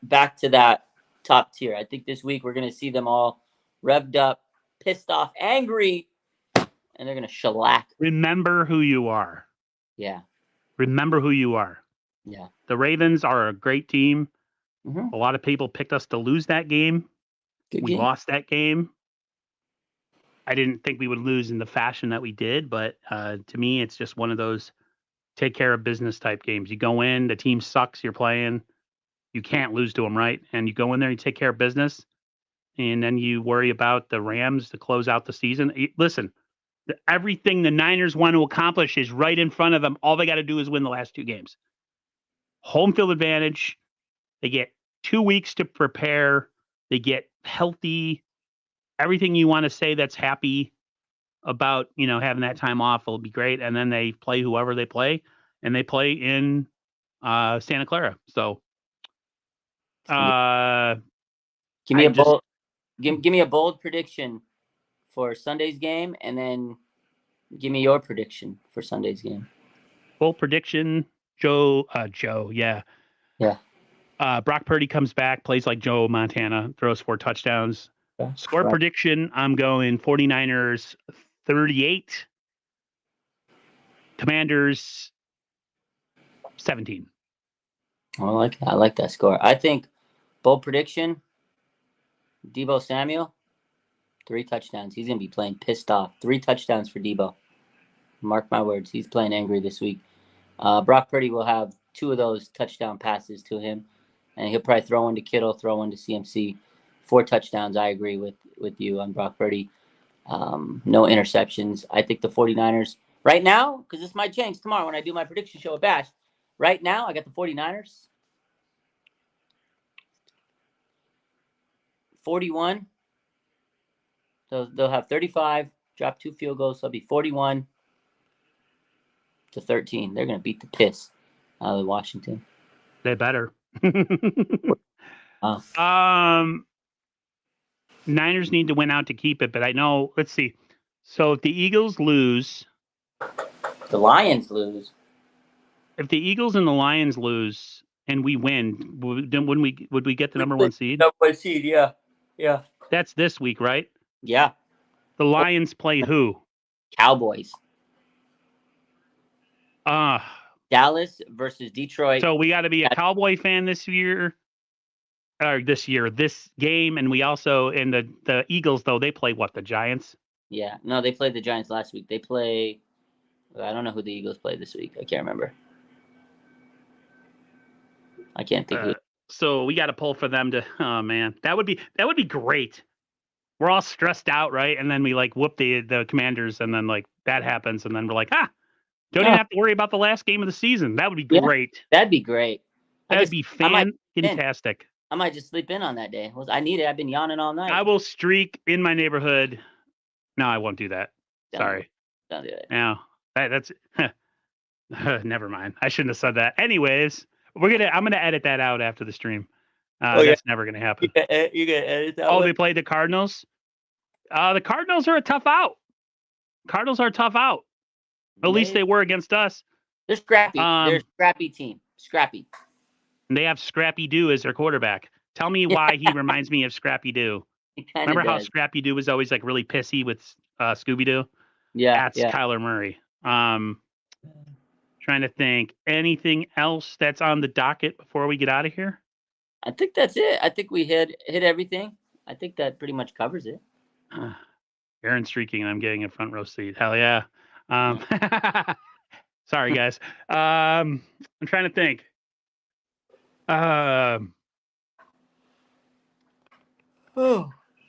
Speaker 2: back to that top tier. I think this week we're going to see them all revved up, pissed off, angry, and they're going to shellac.
Speaker 1: Remember who you are.
Speaker 2: Yeah.
Speaker 1: Remember who you are.
Speaker 2: Yeah.
Speaker 1: The Ravens are a great team.
Speaker 2: Mm-hmm.
Speaker 1: A lot of people picked us to lose that game. We lost that game. I didn't think we would lose in the fashion that we did, but to me, it's just one of those take care of business type games. You go in, the team sucks, you're playing. You can't lose to them, right? And you go in there, you take care of business, and then you worry about the Rams to close out the season. Listen, everything the Niners want to accomplish is right in front of them. All they got to do is win the last 2 games. Home field advantage. They get 2 weeks to prepare. They get healthy. Everything you want to say that's happy about, having that time off will be great. And then they play whoever they play, and they play in Santa Clara. So
Speaker 2: give me a bold prediction for Sunday's game, and then give me your prediction for Sunday's game.
Speaker 1: Bold prediction, Joe, yeah.
Speaker 2: Yeah.
Speaker 1: Brock Purdy comes back, plays like Joe Montana, throws 4 touchdowns.
Speaker 2: Yeah,
Speaker 1: Score prediction, I'm going 49ers 38, Commanders 17.
Speaker 2: I like that score. I think bold prediction, Deebo Samuel, 3 touchdowns. He's going to be playing pissed off. 3 touchdowns for Deebo. Mark my words. He's playing angry this week. Brock Purdy will have 2 of those touchdown passes to him, and he'll probably throw one to Kittle, throw one to CMC. 4 touchdowns. I agree with you on Brock Purdy. No interceptions. I think the 49ers Right now, because this might change tomorrow when I do my prediction show at Bash. Right now, I got the 49ers. 41. So they'll have 35, drop 2 field goals. So it'll be 41-13. They're going to beat the piss out of Washington.
Speaker 1: They better.
Speaker 2: Oh.
Speaker 1: Niners need to win out to keep it, but I know. Let's see. So if the Eagles lose,
Speaker 2: The Lions lose.
Speaker 1: if the Eagles and the Lions lose and we win, would we get the number 1 seed?
Speaker 2: Number 1 seed, yeah. Yeah.
Speaker 1: That's this week, right?
Speaker 2: Yeah.
Speaker 1: The Lions play who?
Speaker 2: Cowboys.
Speaker 1: Uh
Speaker 2: Dallas versus Detroit.
Speaker 1: So we got to be a Cowboy fan this game, and we also in the Eagles though they play what, the Giants?
Speaker 2: Yeah, no, they played the Giants last week. They play. I don't know who the Eagles play this week. I can't remember. I can't think. Who.
Speaker 1: So we got to pull for them to. Oh man, that would be great. We're all stressed out, right? And then we like whoop the Commanders, and then like that happens, and then we're like, don't even have to worry about the last game of the season. That would be great.
Speaker 2: That'd be great.
Speaker 1: That'd be fantastic.
Speaker 2: I might just sleep in on that day. I need it. I've been yawning all night.
Speaker 1: I will streak in my neighborhood. No, I won't do that. Sorry.
Speaker 2: Don't do it.
Speaker 1: No, that's never mind. I shouldn't have said that. Anyways, I'm gonna edit that out after the stream. That's never gonna happen.
Speaker 2: You gonna edit that?
Speaker 1: Oh, they played the Cardinals. The Cardinals are a tough out. Cardinals are a tough out. At least they were against us.
Speaker 2: They're scrappy. They're a scrappy team. Scrappy.
Speaker 1: And they have Scrappy Doo as their quarterback. Tell me why he reminds me of Scrappy Doo. Remember how Scrappy Doo was always like really pissy with Scooby Doo?
Speaker 2: Yeah,
Speaker 1: that's Kyler Murray. Trying to think anything else that's on the docket before we get out of here.
Speaker 2: I think that's it. I think we hit everything. I think that pretty much covers it.
Speaker 1: Aaron streaking, and I'm getting a front row seat. Hell yeah. Sorry guys. I'm trying to think.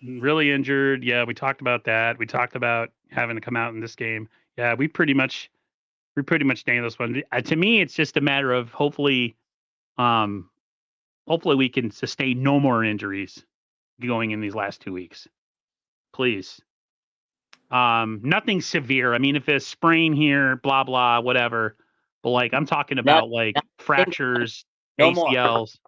Speaker 1: Really injured. Yeah, we talked about that. We talked about having to come out in this game. Yeah, we pretty much nailed this one. To me, it's just a matter of hopefully we can sustain no more injuries going in these last 2 weeks. Please. Nothing severe. I mean, if it's sprain here, blah blah, whatever. But like, I'm talking about fractures, ACLs.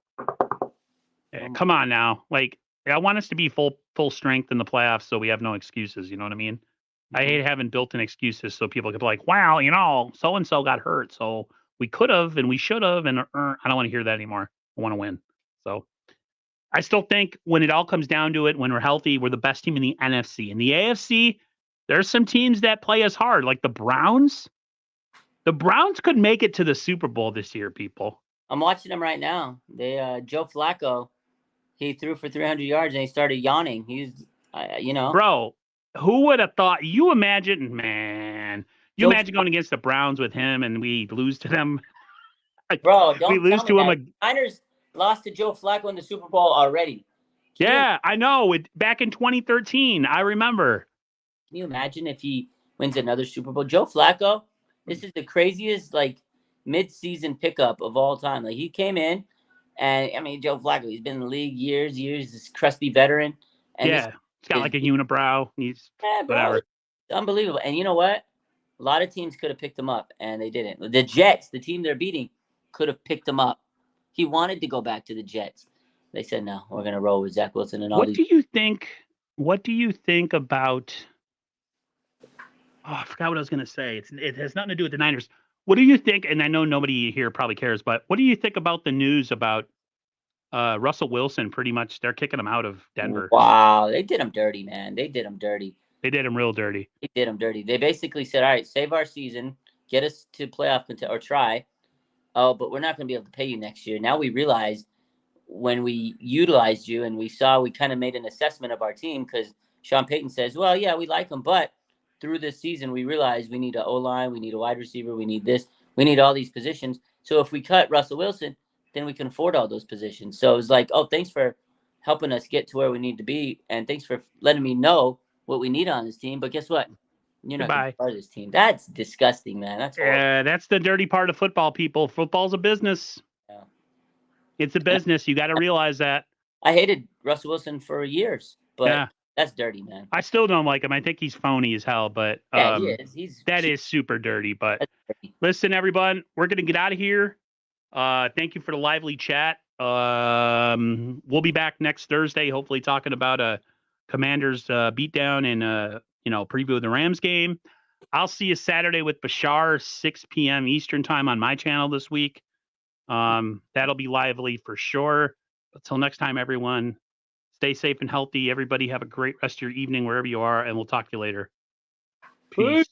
Speaker 1: Come on now. Like, I want us to be full strength in the playoffs, so we have no excuses. You know what I mean? Mm-hmm. I hate having built-in excuses, so people can be like, "Wow, so and so got hurt, so we could have and we should have," and I don't want to hear that anymore. I want to win. So, I still think when it all comes down to it, when we're healthy, we're the best team in the NFC. In the AFC, there's some teams that play us hard, like the Browns. The Browns could make it to the Super Bowl this year, people.
Speaker 2: I'm watching them right now. They Joe Flacco, he threw for 300 yards and he started yawning. He's,
Speaker 1: Bro, who would have thought? You imagine, man. Imagine going against the Browns with him and we lose to them.
Speaker 2: Bro, don't
Speaker 1: we lose to
Speaker 2: them. The Niners lost to Joe Flacco in the Super Bowl already.
Speaker 1: I know. Back in 2013, I remember.
Speaker 2: Can you imagine if he wins another Super Bowl? Joe Flacco, this is the craziest mid-season pickup of all time. Like, he came in, and I mean, Joe Flacco, he's been in the league years, this crusty veteran. And
Speaker 1: he's got like a unibrow. He's whatever.
Speaker 2: Unbelievable. And you know what? A lot of teams could have picked him up, and they didn't. The Jets, the team they're beating, could have picked him up. He wanted to go back to the Jets. They said, no, we're going to roll with Zach Wilson and all these.
Speaker 1: What do you think about... Oh, I forgot what I was going to say. It has nothing to do with the Niners. What do you think? And I know nobody here probably cares, but what do you think about the news about Russell Wilson? Pretty much, they're kicking him out of Denver.
Speaker 2: Wow, they did him dirty, man. They did him dirty.
Speaker 1: They did him real dirty.
Speaker 2: They did him dirty. They basically said, all right, save our season, get us to playoff or try. Oh, but we're not going to be able to pay you next year. Now we realize when we utilized you and we kind of made an assessment of our team because Sean Payton says, well, yeah, we like him, but through this season, we realized we need an O-line, we need a wide receiver, we need this, we need all these positions. So if we cut Russell Wilson, then we can afford all those positions. So it was like, oh, thanks for helping us get to where we need to be, and thanks for letting me know what we need on this team. But guess what? You're not going to
Speaker 1: Goodbye.
Speaker 2: be part of this team. That's disgusting, man. That's horrible.
Speaker 1: That's the dirty part of football, people. Football's a business.
Speaker 2: Yeah.
Speaker 1: It's a business. You got to realize that.
Speaker 2: I hated Russell Wilson for years, but
Speaker 1: Yeah.
Speaker 2: that's dirty, man.
Speaker 1: I still don't like him. I think he's phony as hell, but
Speaker 2: Yeah, he is.
Speaker 1: that is super dirty. But
Speaker 2: That's dirty.
Speaker 1: listen, everyone, we're going to get out of here. Thank you for the lively chat. We'll be back next Thursday, hopefully talking about a Commanders beatdown and preview of the Rams game. I'll see you Saturday with Bashar, 6 p.m. Eastern time on my channel this week. That'll be lively for sure. Until next time, everyone, stay safe and healthy. Everybody have a great rest of your evening wherever you are, and we'll talk to you later. Peace.